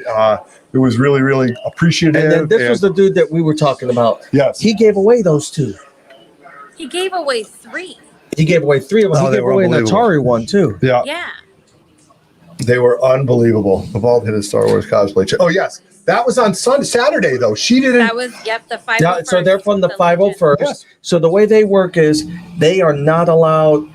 It was really, really appreciative. And then this was the dude that we were talking about. Yes. He gave away those 2. He gave away 3. He gave away 3 of them. He gave away an Atari one too. Yeah. They were unbelievable. The Vault hit a Star Wars cosplay. Oh, yes. That was on Saturday, though. She didn't. That was, the 501st. Yeah, so they're from the 501st. Yes. So the way they work is they are not allowed,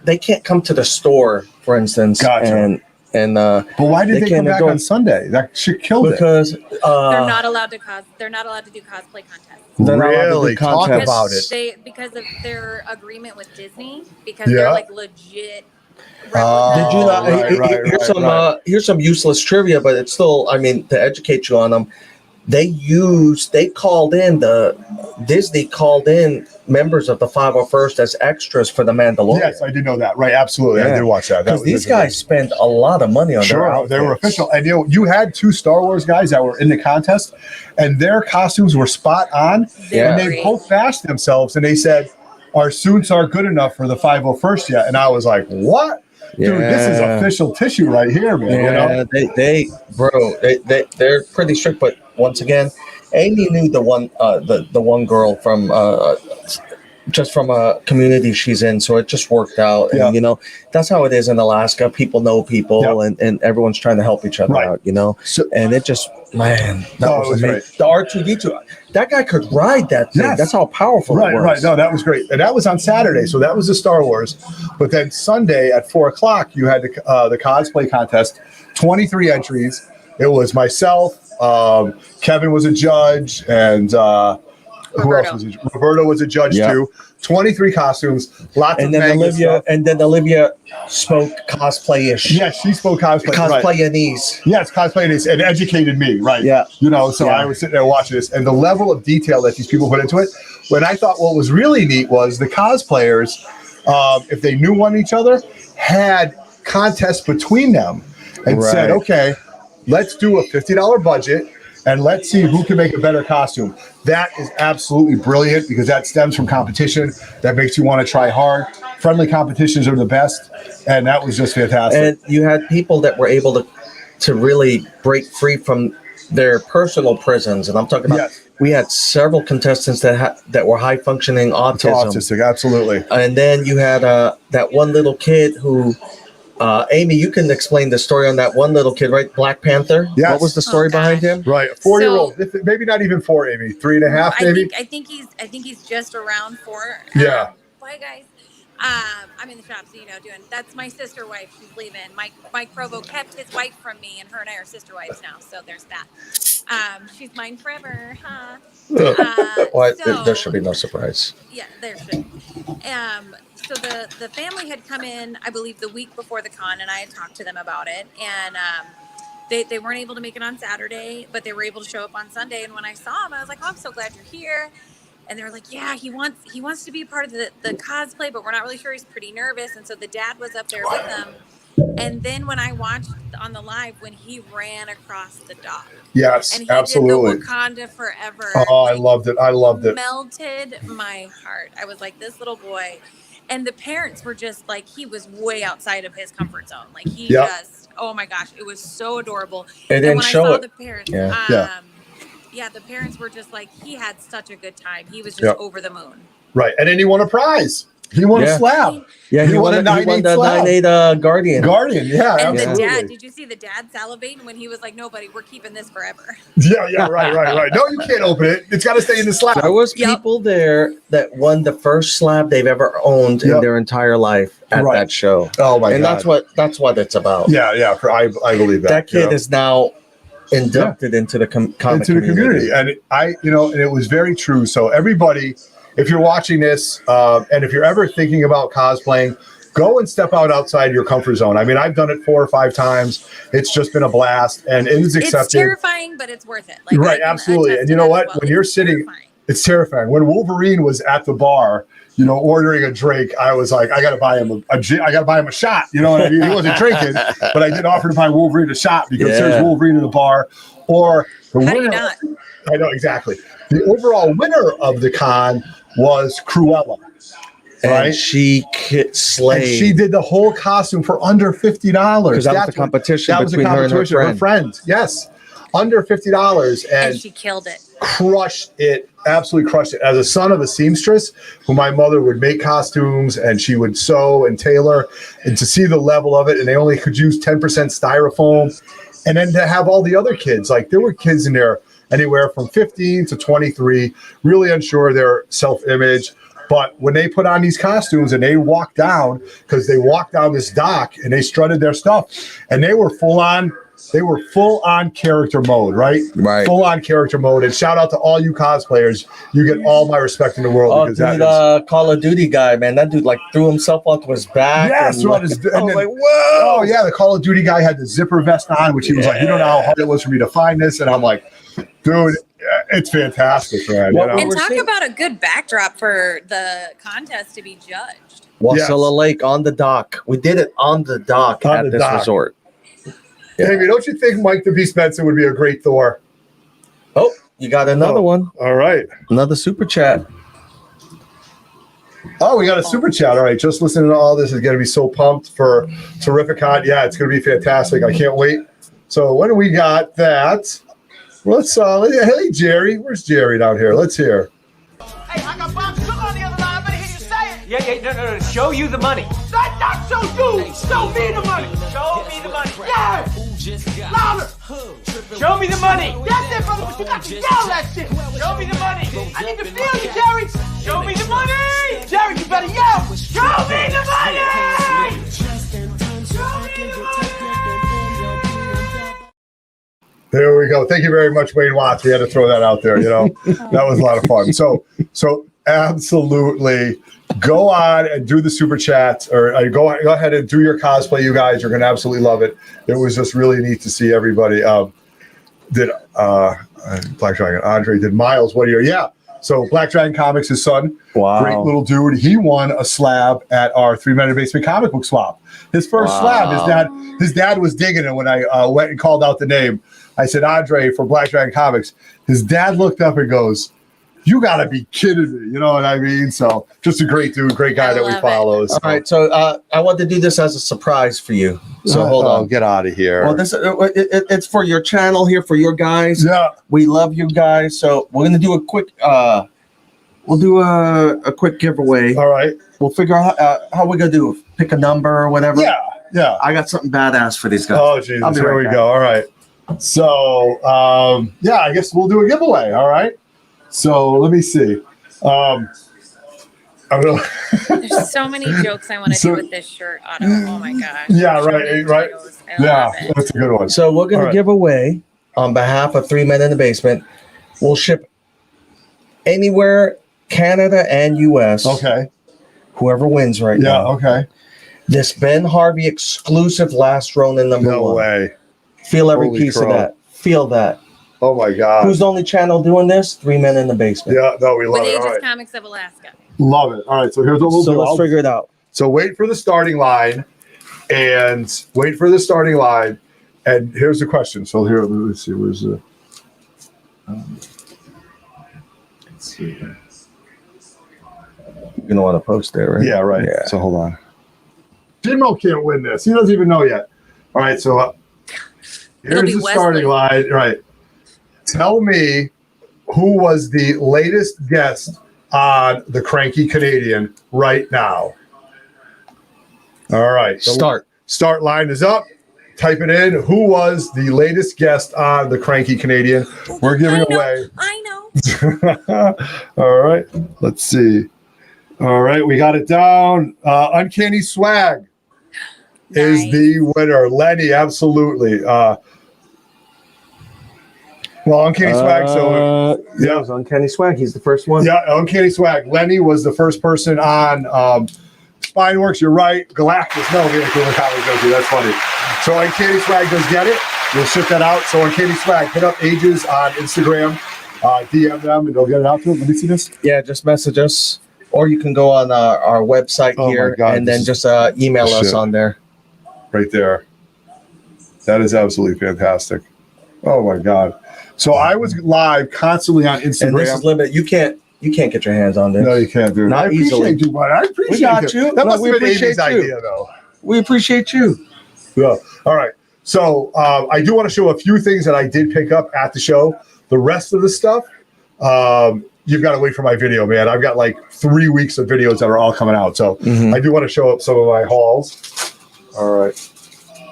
they can't come to the store, for instance. Gotcha. But why did they come back on Sunday? That shit killed because, it. They're not allowed to they're not allowed to do cosplay contests. Really? Talk about it. Because of their agreement with Disney, because they're legit. Did you not? Here's some useless trivia, but it's still, to educate you on them. Disney called in members of the 501st as extras for the Mandalorian. Yes, I did know that. Right, absolutely. I did watch that. Because these guys spend a lot of money on their outfits. They were official. And you had 2 Star Wars guys that were in the contest, and their costumes were spot on. And they both bashed themselves, and they said, our suits aren't good enough for the 501st yet. And I was like, what? Dude, this is official tissue right here, man. They're pretty strict, but once again, Amy knew the one girl from just from a community she's in, so it just worked out. And, you know, that's how it is in Alaska. People know people, and everyone's trying to help each other out, you know? So, and it just, man, that was amazing. The R2-D2, that guy could ride that thing. That's how powerful it was. Right. No, that was great. And that was on Saturday, so that was the Star Wars. But then Sunday at 4 o'clock, you had the cosplay contest, 23 entries. It was myself, Kevin was a judge, and who else was it? Roberto was a judge too. 23 costumes, lots of manga stuff. And then Olivia spoke cosplay-ish. Yes, she spoke cosplay. Cosplay-anese. Yes, cosplay-anese, and educated me, right? Yeah. You know, so I was sitting there watching this, and the level of detail that these people put into it. When I thought what was really neat was the cosplayers, if they knew one each other, had contests between them and said, okay, let's do a $50 budget and let's see who can make a better costume. That is absolutely brilliant because that stems from competition. That makes you want to try hard. Friendly competitions are the best, and that was just fantastic. And you had people that were able to really break free from their personal prisons, and I'm talking about we had several contestants that were high functioning autistic, absolutely. And then you had that one little kid who. Amy, you can explain the story on that one little kid, right? Black Panther. Yes. What was the story behind him? Right, a 4-year-old. Maybe not even 4, Amy. 3.5, maybe. I think he's just around 4. Yeah. Bye, guys. I'm in the shop, so that's my sister wife. She's leaving. Mike Provo kept his wife from me, and her and I are sister wives now. So there's that. She's mine forever, huh? There should be no surprise. Yeah, there should. So the family had come in, I believe, the week before the con, and I had talked to them about it. And they weren't able to make it on Saturday, but they were able to show up on Sunday. And when I saw them, I was like, "Oh, I'm so glad you're here." And they were like, "Yeah, he wants to be part of the cosplay, but we're not really sure. He's pretty nervous." And so the dad was up there with them. And then when I watched on the live, when he ran across the dock, yes, and he absolutely, did the Wakanda Forever. Oh, I loved it. I loved it. Melted my heart. I was like, this little boy. And the parents were just like, he was way outside of his comfort zone. Like he just, oh my gosh, it was so adorable. And when I saw the parents, the parents were just like, he had such a good time. He was just over the moon. Right. And then he won a prize. He won a slab. Yeah, he won a 9.8 Guardian. Guardian, and the dad, did you see the dad salivating when he was like, "Nobody, we're keeping this forever." Yeah, right. No, you can't open it. It's got to stay in the slab. There was people there that won the first slab they've ever owned in their entire life at that show. Oh my god! And that's what it's about. Yeah. I believe that. That kid is now inducted into the community, and and it was very true. So everybody. If you're watching this, and if you're ever thinking about cosplaying, go and step outside your comfort zone. I mean, I've done it 4 or 5 times. It's just been a blast, and it is accepted. It's terrifying, but it's worth it. Right, absolutely. And you know what? When you're sitting, it's terrifying. When Wolverine was at the bar, ordering a drink, I was like, I got to buy him a shot. You know what I mean? He wasn't drinking, but I did offer to buy Wolverine a shot because there's Wolverine in the bar. Or the winner. I know exactly. The overall winner of the con was Cruella. Right? And she slayed. And she did the whole costume for under $50. Because that was a competition between her and her friend. Yes. Under $50. And she killed it. Crushed it. Absolutely crushed it. As a son of a seamstress, who my mother would make costumes and she would sew and tailor, and to see the level of it, and they only could use 10% styrofoam. And then to have all the other kids, like there were kids in there anywhere from 15 to 23, really unsure of their self-image. But when they put on these costumes and they walked down, because they walked down this dock and they strutted their stuff, and they were full on character mode, right? Right. Full on character mode. And shout out to all you cosplayers. You get all my respect in the world. Because Call of Duty guy, man, that dude threw himself onto his back. Yes, I was like, whoa. Oh yeah, the Call of Duty guy had the zipper vest on, which he was like, you don't know how hard it was for me to find this. And I'm like, dude, it's fantastic, man. And talk about a good backdrop for the contest to be judged. Wasilla Lake on the dock. We did it on the dock at this resort. Yeah. Amy, don't you think Mike the Beast Benson would be a great Thor? Oh, you got another one. All right. Another super chat. Oh, we got a super chat. All right. Just listening to all this is going to be so pumped for Terrificon. Yeah, it's going to be fantastic. I can't wait. So when we got that, let's hey, Jerry. Where's Jerry down here? Let's hear. Hey, I got Bob Cook on the other line, but No. Show you the money. Not show you. Show me the money. Show me the money. Yeah. Louder. Show me the money. That's it, brother. But you got to yell that shit. Show me the money. I need to feel you, Jerry. Show me the money. Jerry, you better yell. Show me the money. Show me the money. There we go. Thank you very much, Wayne Watts. We had to throw that out there. That was a lot of fun. So absolutely go on and do the super chats, or go ahead and do your cosplay. You guys are going to absolutely love it. It was just really neat to see everybody. Did Black Dragon Andre did Miles? What year? Yeah. So Black Dragon Comics, his son, great little dude. He won a slab at our 3 Men in a Basement comic book swap. His first slab. His dad was digging it when I went and called out the name. I said, Andre from Black Dragon Comics. His dad looked up and goes, "You got to be kidding me." You know what I mean? So just a great dude, great guy that we follow. So. All right. So I want to do this as a surprise for you. So hold on. Get out of here. Well, it's for your channel here, for your guys. Yeah. We love you guys. So we're going to do a quick, we'll do a quick giveaway. All right. We'll figure out how we're going to do it. Pick a number or whatever. Yeah. I got something badass for these guys. Oh, Jesus. Here we go. All right. So, I guess we'll do a giveaway. All right. So let me see. There's so many jokes I want to do with this shirt, Otto. Oh my gosh. Yeah, right. Yeah, that's a good one. So we're going to give away on behalf of 3 Men in the Basement. We'll ship anywhere, Canada and US. Okay. Whoever wins right now. Yeah, okay. This Ben Harvey exclusive Last Ronin number 1. No way. Feel every piece of that. Feel that. Oh my God. Who's the only channel doing this? 3 Men in the Basement. Yeah, no, we love with it. Aegis All right. Comics of Alaska. Love it. All right, so here's what we'll do. So let's figure it out. So wait for the starting line, and here's the question. So here, let's see, where's the? Let's see. You're gonna want to post there, right? Yeah, right. Yeah. So hold on. Jimmo can't win this. He doesn't even know yet. All right, so here's the starting line. Right. Tell me who was the latest guest on the Cranky Canadian right now. All right. Start line is up. Type it in. Who was the latest guest on the Cranky Canadian? We're giving away. I know. All right. Let's see. All right. We got it down. Uncanny Swag is the winner. Lenny, absolutely. Uncanny Swag. So it was Uncanny Swag. He's the first one. Yeah, Uncanny Swag. Lenny was the first person on Spinworks. You're right. Galactus. No, that's funny. So Uncanny Swag does get it. We'll ship that out. So Uncanny Swag, hit up Aegis on Instagram, DM them, and they'll get it out to them. Let me see this. Yeah, just message us, or you can go on our website here and then just email us on there. Right there. That is absolutely fantastic. Oh my God. So I was live constantly on Instagram. And this is limited. You can't get your hands on this. No, you can't do it. Not easily. You, buddy. I appreciate we got you. That must have been Amy's you. idea, though. We appreciate you. Yeah. All right. So I do want to show a few things that I did pick up at the show. The rest of the stuff, you've got to wait for my video, man. I've got like 3 weeks of videos that are all coming out. So I do want to show up some of my hauls. All right.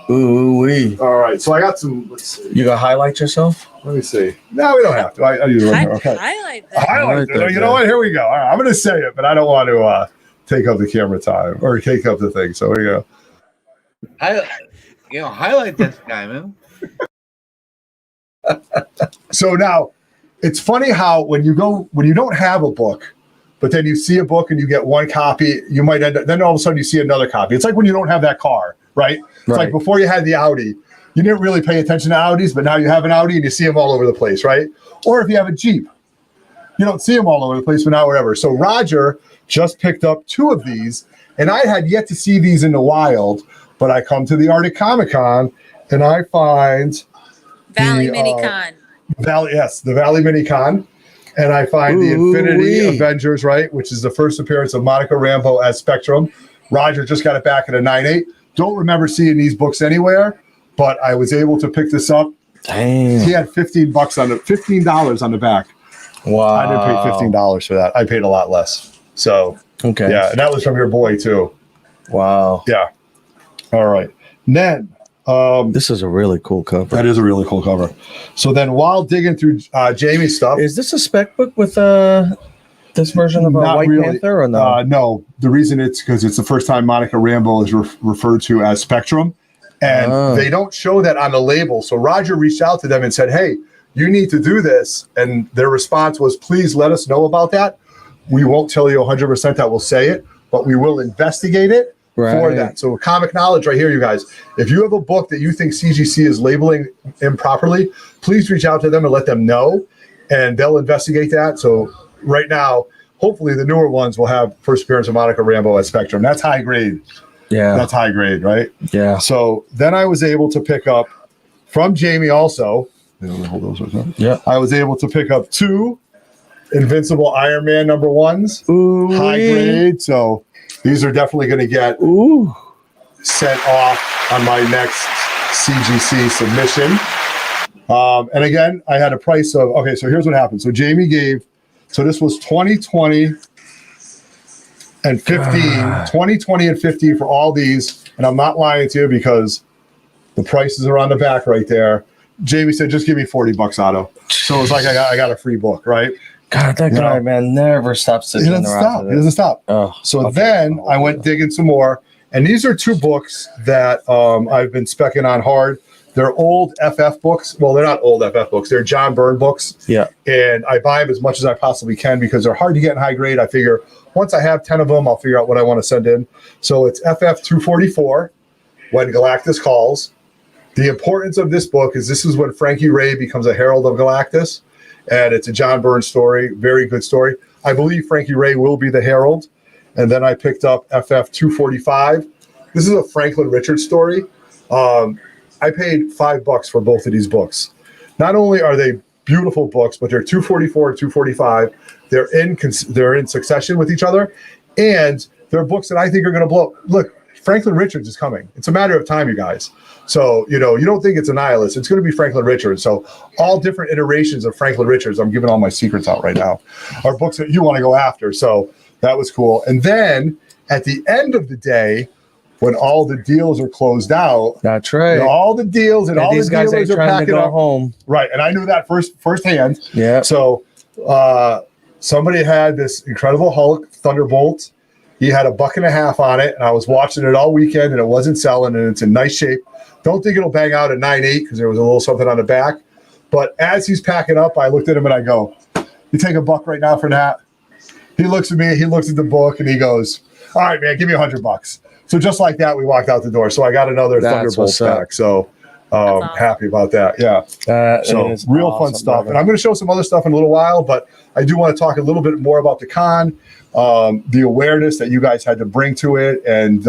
Ooh-wee. All right. So I got some. Let's see. You gonna highlight yourself? Let me see. No, we don't have to. I use it right here. Okay. Highlight that. Highlight it. You know what? Here we go. All right. I'm going to say it, but I don't want to take up the camera time or take up the thing. So here you go. Highlight this guy, man. So now, it's funny how when you don't have a book, but then you see a book and you get one copy, you might end up, then all of a sudden you see another copy. It's like when you don't have that car, right? It's like before you had the Audi, you didn't really pay attention to Audis, but now you have an Audi and you see them all over the place, right? Or if you have a Jeep, you don't see them all over the place, but now wherever. So Roger just picked up 2 of these, and I had yet to see these in the wild, but I come to the Arctic Comic Con and I find Valley Minicon. The Valley Minicon. And I find the Infinity Avengers, right, which is the first appearance of Monica Rambeau as Spectrum. Roger just got it back at a 9.8. Don't remember seeing these books anywhere, but I was able to pick this up. Damn. He had $15 on the back. Wow. I didn't pay $15 for that. I paid a lot less. So Okay. Yeah, and that was from your boy too. Wow. Yeah. All right. Then this is a really cool cover. That is a really cool cover. So then while digging through Jamie's stuff. Is this a spec book with this version of White Panther or no? No. The reason it's because it's the first time Monica Rambeau is referred to as Spectrum. And they don't show that on the label. So Roger reached out to them and said, hey, you need to do this. And their response was, please let us know about that. We won't tell you 100% that we'll say it, but we will investigate it. For that. So comic knowledge right here, you guys. If you have a book that you think CGC is labeling improperly, please reach out to them and let them know, and they'll investigate that. So right now, hopefully the newer ones will have first appearance of Monica Rambeau at Spectrum. That's high grade. Yeah. That's high grade, right? Yeah. So then I was able to pick up from Jamie also. Hold those right now. Yeah. I was able to pick up 2 Invincible Iron Man #1s. Ooh, high grade. So these are definitely going to get sent off on my next CGC submission. And again, I had a price of, okay, so here's what happened. So Jamie gave, so this was 2020 and 15, 2020 and 15 for all these. And I'm not lying to you because the prices are on the back right there. Jamie said, just give me $40, Otto. So it was like, I got a free book, right? God, that guy, man, never stops. He doesn't stop. He doesn't stop. So then I went digging some more. And these are 2 books that I've been specking on hard. They're old FF books. Well, they're not old FF books. They're John Byrne books. Yeah. And I buy them as much as I possibly can because they're hard to get in high grade. I figure once I have 10 of them, I'll figure out what I want to send in. So it's FF 244, When Galactus Calls. The importance of this book is this is when Frankie Ray becomes a herald of Galactus. And it's a John Byrne story. Very good story. I believe Frankie Ray will be the herald. And then I picked up FF 245. This is a Franklin Richards story. I paid $5 for both of these books. Not only are they beautiful books, but they're 244 and 245. They're in succession with each other, and they're books that I think are going to blow. Look, Franklin Richards is coming. It's a matter of time, you guys. So you don't think it's a nihilist. It's going to be Franklin Richards. So all different iterations of Franklin Richards. I'm giving all my secrets out right now. Are books that you want to go after. So that was cool. And then at the end of the day, when all the deals are closed out, that's right. All the deals and all these the guys dealers ain't are trying to packing go up home. Right, and I knew that firsthand. Yeah. So somebody had this Incredible Hulk Thunderbolt. He had $1.50 on it, and I was watching it all weekend, and it wasn't selling, and it's in nice shape. Don't think it'll bang out at 9.8 because there was a little something on the back. But as he's packing up, I looked at him and I go, "You take $1 right now for that?" He looks at me, he looks at the book, and he goes, "All right, man, give me $100." So just like that, we walked out the door. So I got another Thunderbolt back. So happy about that. Yeah. So real awesome, fun stuff. And I'm going to show some other stuff in a little while, but I do want to talk a little bit more about the con, the awareness that you guys had to bring to it, and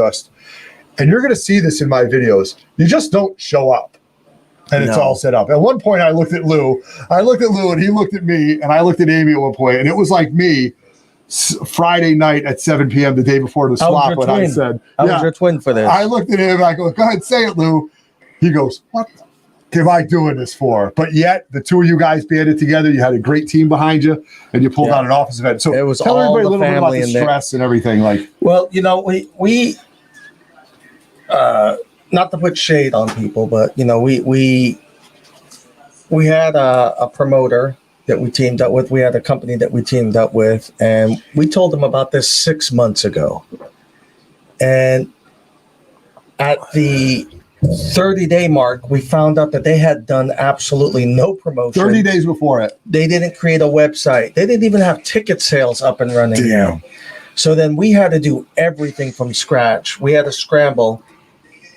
you're going to see this in my videos. You just don't show up. And it's all set up. At one point, I looked at Lou, and he looked at me, and I looked at Amy at one point, and it was like me Friday night at 7 p.m. the day before the swap when I said, I was your twin for this. I looked at him, I go ahead, say it, Lou. He goes, what am I doing this for? But yet, the two of you guys banded together, you had a great team behind you, and you pulled out an office event. So it was tell all everybody a little bit about the stress and everything. Well, we not to put shade on people, but we had a promoter that we teamed up with. We had a company that we teamed up with, and we told them about this 6 months ago. And at the 30-day mark, we found out that they had done absolutely no promotion. 30 days before it. They didn't create a website. They didn't even have ticket sales up and running. Damn. So then we had to do everything from scratch. We had to scramble.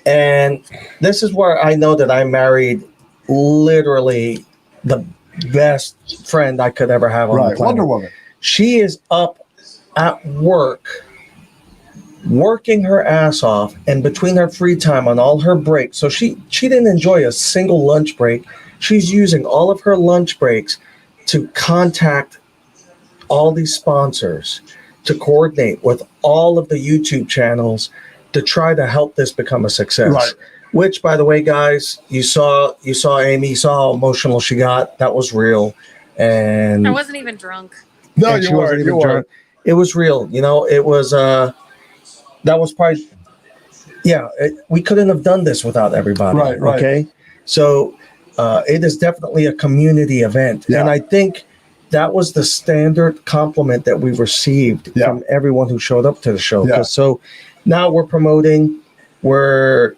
And this is where I know that I married literally the best friend I could ever have on the planet. Wonder Woman. She is up at work, working her ass off, and between her free time on all her breaks. So she didn't enjoy a single lunch break. She's using all of her lunch breaks to contact all these sponsors, to coordinate with all of the YouTube channels to try to help this become a success. Right. Which, by the way, guys, you saw Amy, you saw how emotional she got. That was real. And I wasn't even drunk. No, you weren't. it was real. You know, it was that was probably we couldn't have done this without everybody. Right. Okay, so it is definitely a community event, and I think that was the standard compliment that we received from everyone who showed up to the show. So now we're promoting, we're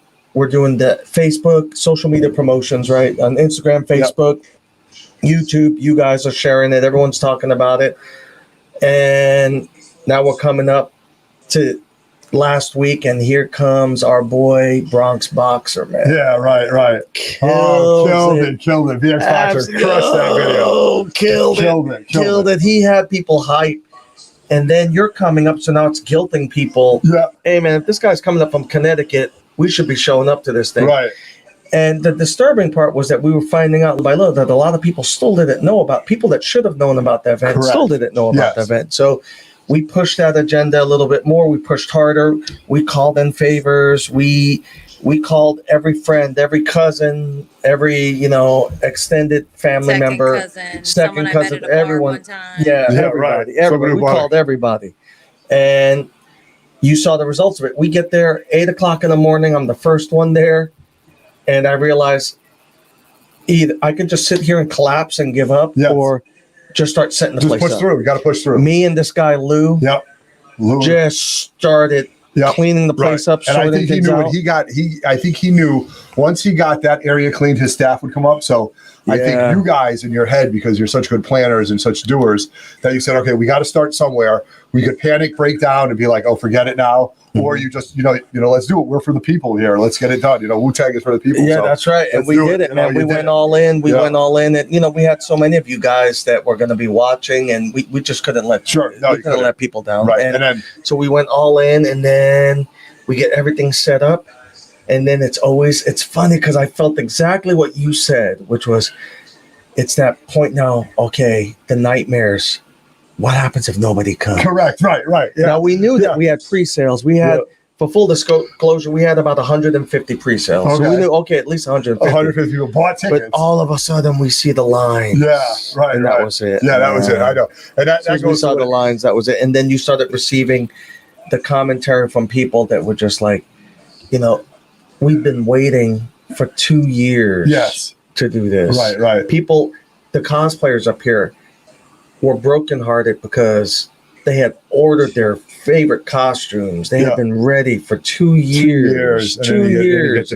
doing the Facebook social media promotions, right? On Instagram, Facebook, YouTube, you guys are sharing it. Everyone's talking about it. And now we're coming up to last week, and here comes our boy Bronx Boxer, man. Yeah, right. Killed it. VX Boxer crushed that video. Killed it. He had people hype. And then you're coming up, so now it's guilting people. Yeah. Hey, man, if this guy's coming up from Connecticut, we should be showing up to this thing. Right. And the disturbing part was that we were finding out by little that a lot of people still didn't know about, people that should have known about the event still didn't know about the event. So we pushed that agenda a little bit more. We pushed harder. We called in favors. We called every friend, every cousin, every, extended family member, second cousin, everyone. Everybody. Everybody. We called everybody. And you saw the results of it. We get there 8:00 in the morning. I'm the first one there. And I realized either I could just sit here and collapse and give up or just start setting the place up. Push through. We got to push through. Me and this guy, Lou, just started cleaning the place up. And I think he knew I think he knew once he got that area cleaned, his staff would come up. So I think you guys in your head, because you're such good planners and such doers, that you said, okay, we got to start somewhere. We could panic, break down, and be like, oh, forget it now. Or you just, let's do it. We're for the people here. Let's get it done. Wu-Tang is for the people. Yeah, so that's right. And we did it, man. We went all in. We went all in. And, we had so many of you guys that were going to be watching, and we just couldn't let people down. Right. And then, so we went all in, and then we get everything set up. And then it's funny because I felt exactly what you said, which was, it's that point now, okay, the nightmares. What happens if nobody comes? Correct. Right. Yeah. Now, we knew that we had pre-sales. We had, for full disclosure, we had about 150 pre-sales. Okay. So we knew, at least 150. 150 people bought tickets. But all of a sudden, we see the lines. Yeah, right. And that was it. Yeah, that was it. I know. And that we saw the lines, that was it. And then you started receiving the commentary from people that were just like, we've been waiting for 2 years to do this. Right. People, the cosplayers up here, were brokenhearted because they had ordered their favorite costumes. They had been ready for 2 years. 2 years.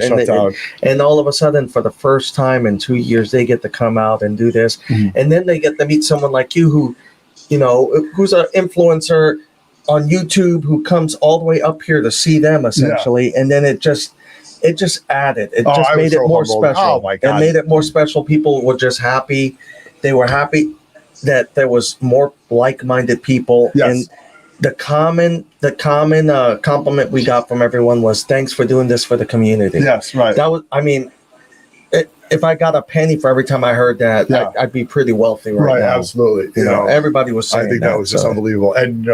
And all of a sudden, for the first time in 2 years, they get to come out and do this. Mm-hmm. And then they get to meet someone like you who, who's an influencer on YouTube, who comes all the way up here to see them, essentially. And then it just added. It just made it more special. Oh, my God. It made it more special. People were just happy. They were happy that there was more like-minded people. And the common compliment we got from everyone was, thanks for doing this for the community. Yes, right. That was, if I got a penny for every time I heard that, I'd be pretty wealthy right now. Absolutely. Everybody was saying I think that was just unbelievable. And,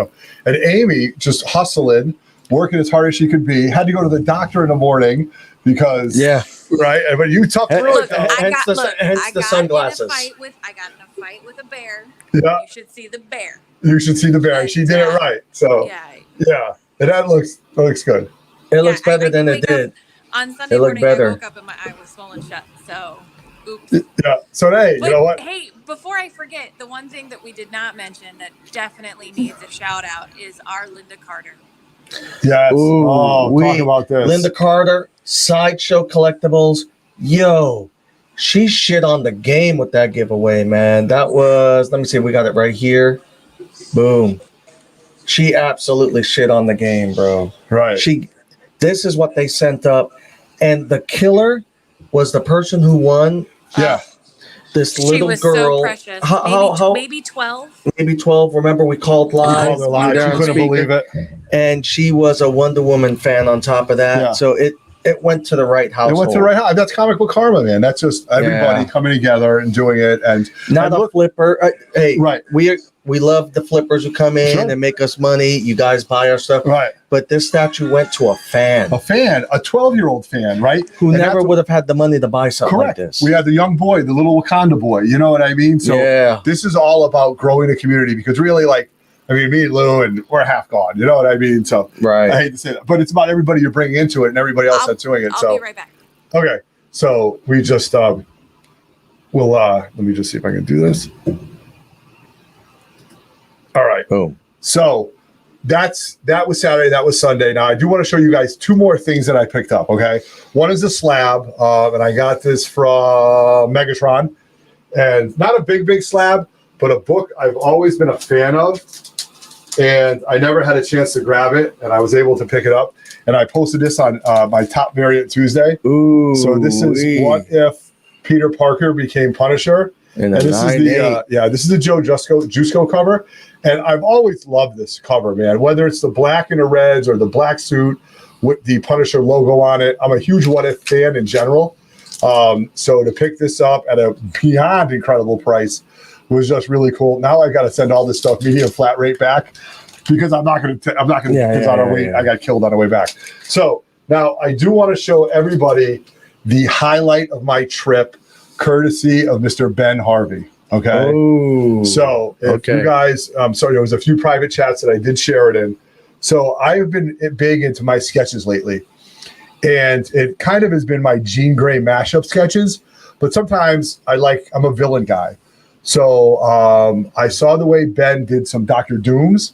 and Amy just hustling, working as hard as she could be, had to go to the doctor in the morning because, right? But you tough through it. Hence the sunglasses. I got in a fight with a bear. Yeah. You should see the bear. You should see the bear. She did it right. So, yeah. And that looks good. It looks better than it did. On Sunday morning, I woke up and my eye was swollen shut. So, oops. Yeah. So, hey, you know what? Hey, before I forget, the one thing that we did not mention that definitely needs a shout out is our Linda Carter. Yes. Ooh, talk about this. Linda Carter, Sideshow Collectibles. Yo, she shit on the game with that giveaway, man. That was, let me see, we got it right here. Boom. She absolutely shit on the game, bro. Right. This is what they sent up. And the killer was the person who won. Yeah. This little she was girl. So precious. How, maybe 12? Maybe 12. Remember, we called live. She couldn't believe it. And she was a Wonder Woman fan on top of that. Yeah. So it went to the right household. It went to the right house. That's comic book karma, man. That's just everybody coming together and doing it. And not a flipper. Hey, right. We love the flippers who come in and make us money. You guys buy our stuff. Right. But this statue went to a fan. A 12-year-old fan, right? Who never would have had the money to buy something like this. We had the young boy, the little Wakanda boy. You know what I mean? So this is all about growing a community, because really, like, I mean, me and Lou, and we're half gone. You know what I mean? So Right. I hate to say that, but it's about everybody you're bringing into it and everybody else that's doing it. I'll So be right back. okay, so we just we'll let me just see if I can do this. All right. Boom. So that was Saturday. That was Sunday. Now I do want to show you guys two more things that I picked up. Okay, one is a slab, and I got this from Megatron, and not a big slab, but a book I've always been a fan of, and I never had a chance to grab it, and I was able to pick it up, and I posted this on my Top Variant Tuesday. Ooh. So this is What If Peter Parker Became Punisher. And this is this is the Joe Jusco cover, and I've always loved this cover, man. Whether it's the black and the reds or the black suit with the Punisher logo on it, I'm a huge What If fan in general. So to pick this up at a beyond incredible price was just really cool. Now I've got to send all this stuff medium flat rate back because I'm not going to I got killed on the way back. So now I do want to show everybody the highlight of my trip, courtesy of Mr. Ben Harvey. Okay. Ooh. So if you guys, sorry, there was a few private chats that I did share it in. So I have been big into my sketches lately, and it kind of has been my Jean Grey mashup sketches. But sometimes I'm a villain guy. So I saw the way Ben did some Dr. Dooms,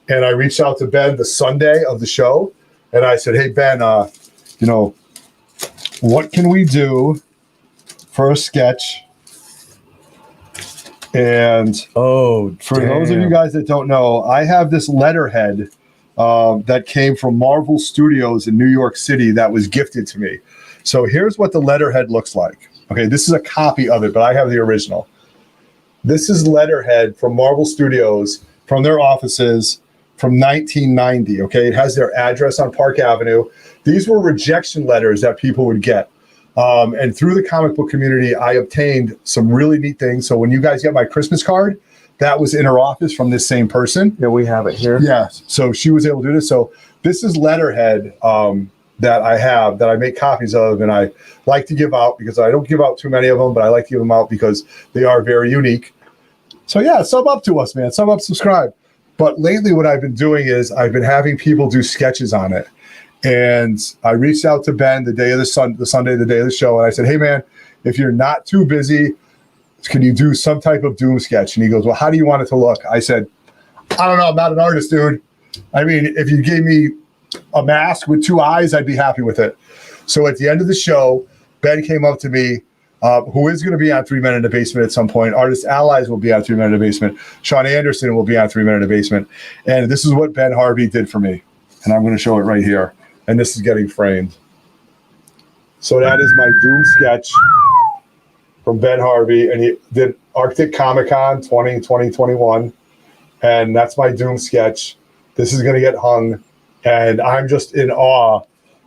and I reached out to Ben the Sunday of the show, and I said, "Hey Ben, what can we do for a sketch?" And for those of you guys that don't know, I have this letterhead that came from Marvel Studios in New York City that was gifted to me. So here's what the letterhead looks like. Okay, this is a copy of it, but I have the original. This is letterhead from Marvel Studios from their offices from 1990. Okay, it has their address on Park Avenue. These were rejection letters that people would get. And through the comic book community, I obtained some really neat things. So when you guys get my Christmas card, that was in her office from this same person. Yeah, we have it here. Yeah. So she was able to do this. So this is letterhead that I have that I make copies of, and I like to give out because I don't give out too many of them, but I like to give them out because they are very unique. So yeah, sub up to us, man. Sub up, subscribe. But lately what I've been doing is I've been having people do sketches on it. And I reached out to Ben the day of the Sunday, the day of the show, and I said, "Hey man, if you're not too busy, can you do some type of Doom sketch?" And he goes, "Well, how do you want it to look?" I said, "I don't know. I'm not an artist, dude. I mean, if you gave me a mask with two eyes, I'd be happy with it." So at the end of the show, Ben came up to me, who is going to be on 3 Men in the Basement at some point. Artist Allies will be on 3 Men in the Basement. Sean Anderson will be on 3 Men in the Basement. And this is what Ben Harvey did for me. And I'm going to show it right here. And this is getting framed. So that is my Doom sketch from Ben Harvey. And he did Arctic Comic-Con 2021. And that's my Doom sketch. This is going to get hung. And I'm just in awe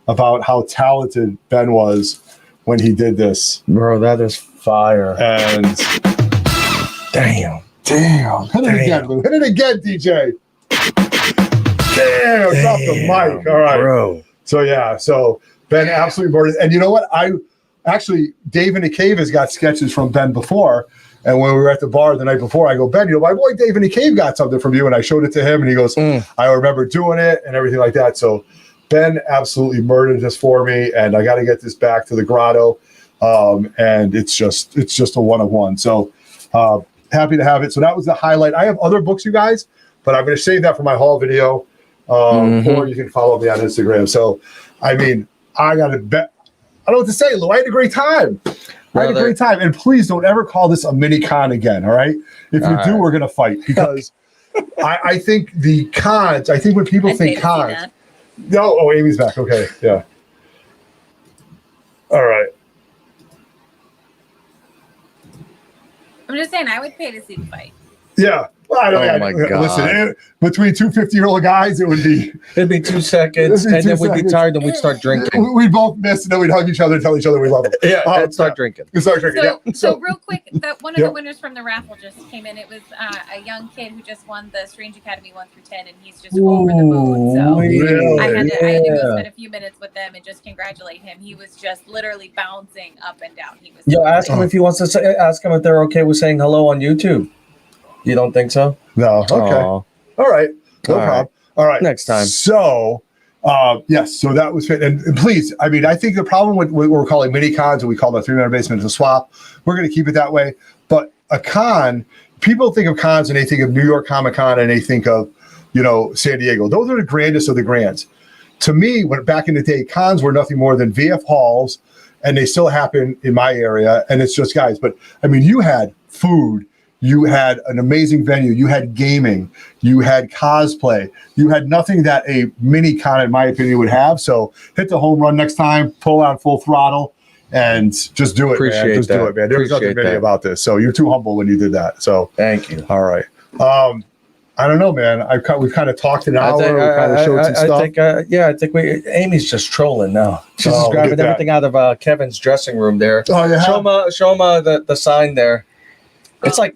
about how talented Ben was when he did this. Bro, that is fire. And damn. Hit it again, Lou. Hit it again, DJ. Damn, drop the mic. All right. Bro. So yeah, so Ben absolutely murdered. And you know what? Dave in the Cave has got sketches from Ben before. And when we were at the bar the night before, I go, "Ben, my boy Dave in the Cave got something from you." And I showed it to him, and he goes, "I remember doing it," and everything like that. So Ben absolutely murdered this for me, and I got to get this back to the grotto. And it's just a one of one. So happy to have it. So that was the highlight. I have other books, you guys, but I'm going to save that for my haul video. Or you can follow me on Instagram. So, I mean, I got to bet. I don't know what to say, Lou. I had a great time. And please don't ever call this a mini con again, all right? If you do, we're going to fight because I think the cons, when people think cons. No, Amy's back. Okay, yeah. All right. I'm just saying, I would pay to see the fight. Yeah. Well, I don't my God. Listen, between two 50-year-old guys, it'd be 2 seconds, and then we'd be tired and we'd start drinking. We'd both miss, and then we'd hug each other and tell each other we love them. Yeah, and start drinking. So real quick, one of the winners from the raffle just came in. It was a young kid who just won the Strange Academy 1 through 10, and he's just over the moon. So really? I had to go spend a few minutes with them and just congratulate him. He was just literally bouncing up and down. He was. Ask him if he wants to ask him if they're okay with saying hello on YouTube. You don't think so? No. Okay. All right. No problem. All right. Next time. So, yes. So that was fit. And please, I mean, I think the problem with what we're calling mini cons, and we call the 300 basement a swap, we're going to keep it that way. But a con, people think of cons and they think of New York Comic Con and they think of, San Diego. Those are the grandest of the grands. To me, when back in the day, cons were nothing more than VF halls, and they still happen in my area. And it's just guys. But I mean, you had food. You had an amazing venue. You had gaming. You had cosplay. You had nothing that a mini con, in my opinion, would have. So hit the home run next time. Pull out full throttle and just do it, man. Just do it, man. There was nothing mini about this. So you're too humble when you did that. So thank you. All right. I don't know, man. We've kind of talked an hour. We kind of showed some stuff. I think Amy's just trolling now. She's just grabbing everything out of Kevin's dressing room there. Oh yeah. Show him the sign there. It's like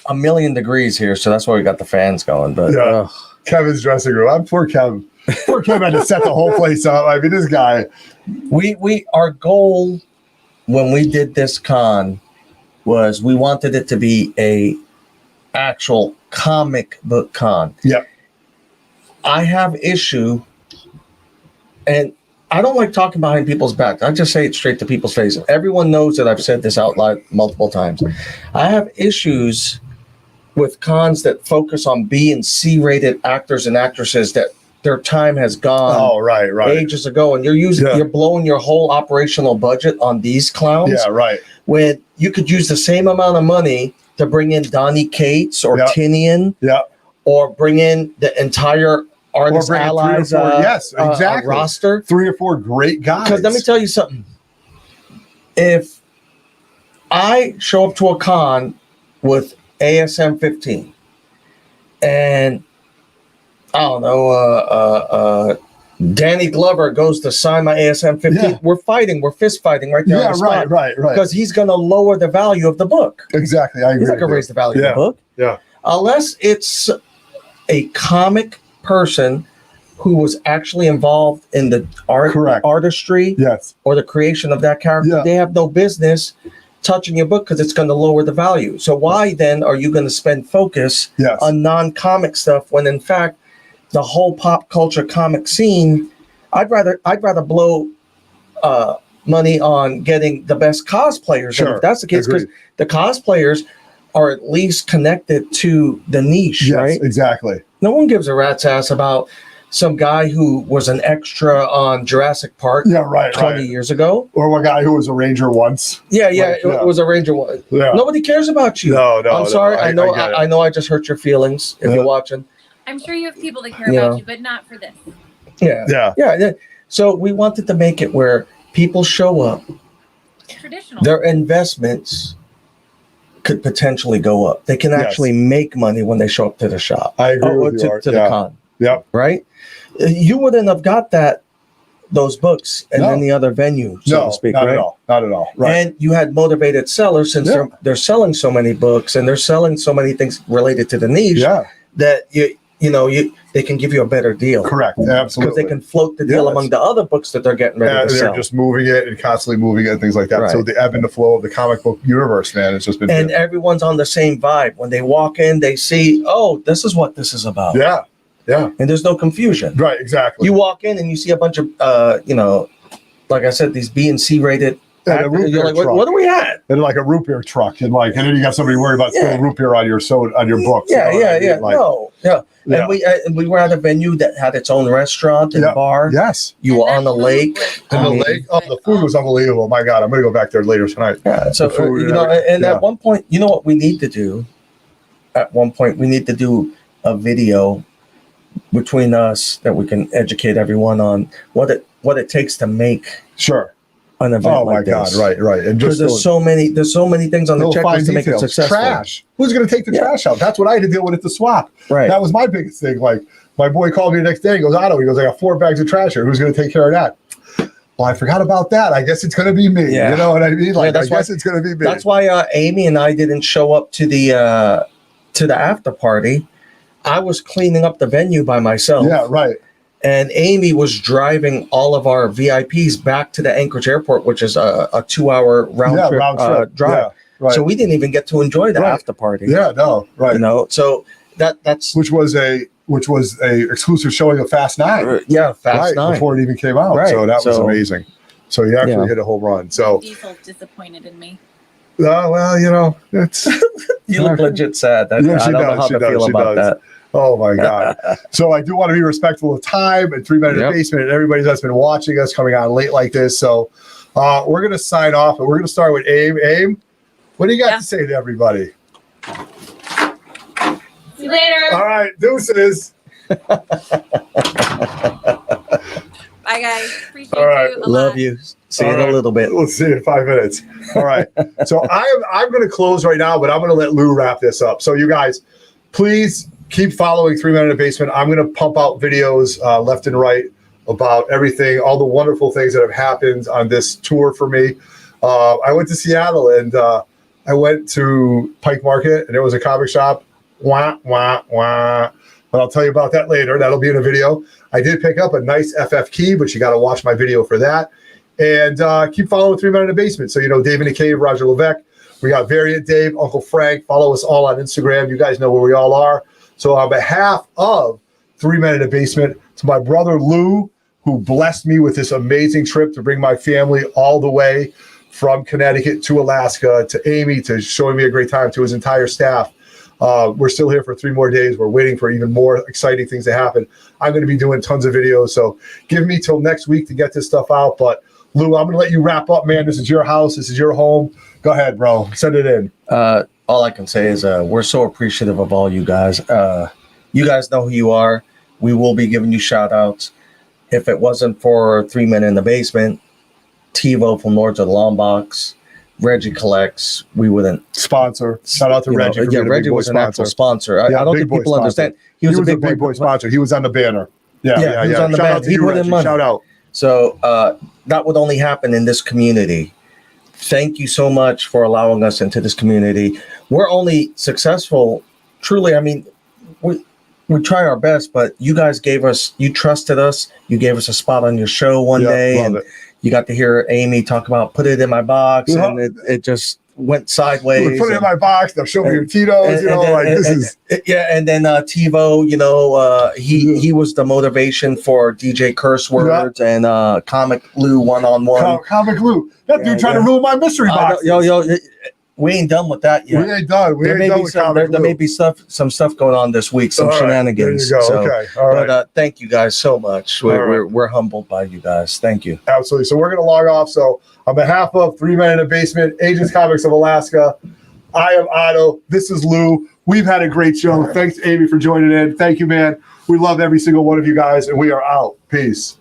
1,000,000 degrees here, so that's why we got the fans going. But Kevin's dressing room. I'm poor Kevin. Poor Kevin had to set the whole place up. I mean, this guy. Our goal when we did this con was we wanted it to be a actual comic book con. Yep. I have issue, and I don't like talking behind people's backs. I just say it straight to people's face. Everyone knows that I've said this out loud multiple times. I have issues with cons that focus on B and C rated actors and actresses that their time has gone. Oh, right. Ages ago, and you're blowing your whole operational budget on these clowns. Yeah, right. When you could use the same amount of money to bring in Donnie Cates or Tinian, or bring in the entire Artist Allies roster. 3 or 4 great guys. Because let me tell you something. If I show up to a con with ASM 15 and I don't know, Danny Glover goes to sign my ASM 15. We're fighting. We're fist fighting right there. Right. Because he's going to lower the value of the book. Exactly. I agree. He's not going to raise the value of the book. Yeah. Unless it's a comic person who was actually involved in the artistry or the creation of that character. They have no business touching your book because it's going to lower the value. So why then are you going to spend focus on non-comic stuff when in fact the whole pop culture comic scene, I'd rather blow money on getting the best cosplayers. Sure. And if that's the case, because the cosplayers are at least connected to the niche, right? Exactly. No one gives a rat's ass about some guy who was an extra on Jurassic Park 20 years ago. Or one guy who was a ranger once. It was a ranger once. Nobody cares about you. No. I'm sorry. I know I just hurt your feelings if you're watching. I'm sure you have people that care about you, but not for this. Yeah. So we wanted to make it where people show up. Traditional. Their investments could potentially go up. They can actually make money when they show up to the shop. I agree with you, to the con. Yep. Right? You wouldn't have got those books in any other venue, so to speak, not right? Not at all. Right. And you had motivated sellers since they're selling so many books and they're selling so many things related to the niche that they can give you a better deal. Correct. Absolutely. Because they can float the deal among the other books that they're getting ready to sell. They're just moving it and constantly moving it and things like that. Right. So the ebb and the flow of the comic book universe, man, it's just been. And everyone's on the same vibe. When they walk in, they see, this is what this is about. Yeah. And there's no confusion. Right, exactly. You walk in and you see a bunch of, like I said, these B and C rated. And you're like, what do we have? And like a root beer truck, and then you got somebody worried about spilling root beer on your books. And we were at a venue that had its own restaurant and bar. Yes, you were on the lake. On the lake. Oh, the food was unbelievable. My God, I'm going to go back there later tonight. Yeah. So at one point, you know what we need to do? At one point, we need to do a video between us that we can educate everyone on what it takes to make an event like this. God, right. And just there's so many things on the checklist to make it successful. Trash. Who's going to take the trash out? That's what I had to deal with at the swap. Right. That was my biggest thing. Like my boy called me the next day. He goes, Otto, I got 4 bags of trash here. Who's going to take care of that? Well, I forgot about that. I guess it's going to be me. Yeah. You know what I mean? Like, I guess it's going to be me. That's why Amy and I didn't show up to the after party. I was cleaning up the venue by myself. Yeah, right. And Amy was driving all of our VIPs back to the Anchorage Airport, which is a 2-hour round trip drive. Yeah, right. So we didn't even get to enjoy the after party. Yeah, no, right. So that's which was a which was a exclusive showing of Fast 9. Yeah, Fast 9 before it even came out. Right. So that was amazing. So he actually hit a home run. So Diesel's disappointed in me. well, you know, it's you look legit sad. I don't know how to feel about that. Oh my God. So I do want to be respectful of time and 3 Men in the Basement and everybody that's been watching us coming on late like this. So we're going to sign off and we're going to start with Aim. Aim, what do you got to say to everybody? See you later. All right. Deuces. Bye, guys. Appreciate All right. you. Love you. See you in a little bit. We'll see you in 5 minutes. All right. So I'm going to close right now, but I'm going to let Lou wrap this up. So you guys, please keep following 3 Men in the Basement. I'm going to pump out videos left and right about everything, all the wonderful things that have happened on this tour for me. I went to Seattle and I went to Pike Market and there was a comic shop. Wah, wah, wah. But I'll tell you about that later. That'll be in a video. I did pick up a nice FF key, but you got to watch my video for that. And keep following 3 Men in the Basement. So, you know, Dave in the Cave, Roger Levesque. We got Variant Dave, Uncle Frank. Follow us all on Instagram. You guys know where we all are. So on behalf of 3 Men in the Basement, to my brother Lou, who blessed me with this amazing trip to bring my family all the way from Connecticut to Alaska, to Amy, to showing me a great time, to his entire staff. We're still here for 3 more days. We're waiting for even more exciting things to happen. I'm going to be doing tons of videos. So give me till next week to get this stuff out. But Lou, I'm going to let you wrap up, man. This is your house. This is your home. Go ahead, bro. Send it in. All I can say is we're so appreciative of all you guys. You guys know who you are. We will be giving you shout outs. If it wasn't for 3 Men in the Basement, TiVo from Lords of the Long Box, Reggie Collects, we wouldn't sponsor. Shout out to Reggie. Yeah, Reggie was an actual sponsor. I don't think people understand. He was a big boy sponsor. He was on the banner. Yeah. He was on the banner. He put in money. Shout out. So that would only happen in this community. Thank you so much for allowing us into this community. We're only successful, truly. I mean, we try our best, but you guys you trusted us. You gave us a spot on your show one day, and you got to hear Amy talk about put it in my box, and it just went sideways. Put it in my box. Now show me your Tito's. And then TiVo, you know, he was the motivation for DJ Curse Words and Comic Lou 1-on-1. Comic Lou, that dude trying to ruin my mystery box. We ain't done with that yet. We ain't done. There may be some stuff going on this week, some shenanigans. There you go. Okay. All right. But thank you guys so much. We're humbled by you guys. Thank you. Absolutely. So we're going to log off. So on behalf of 3 Men in the Basement, Aegis Comics of Alaska, I am OTTO. This is Lou. We've had a great show. Thanks, Amy, for joining in. Thank you, man. We love every single one of you guys, and we are out. Peace.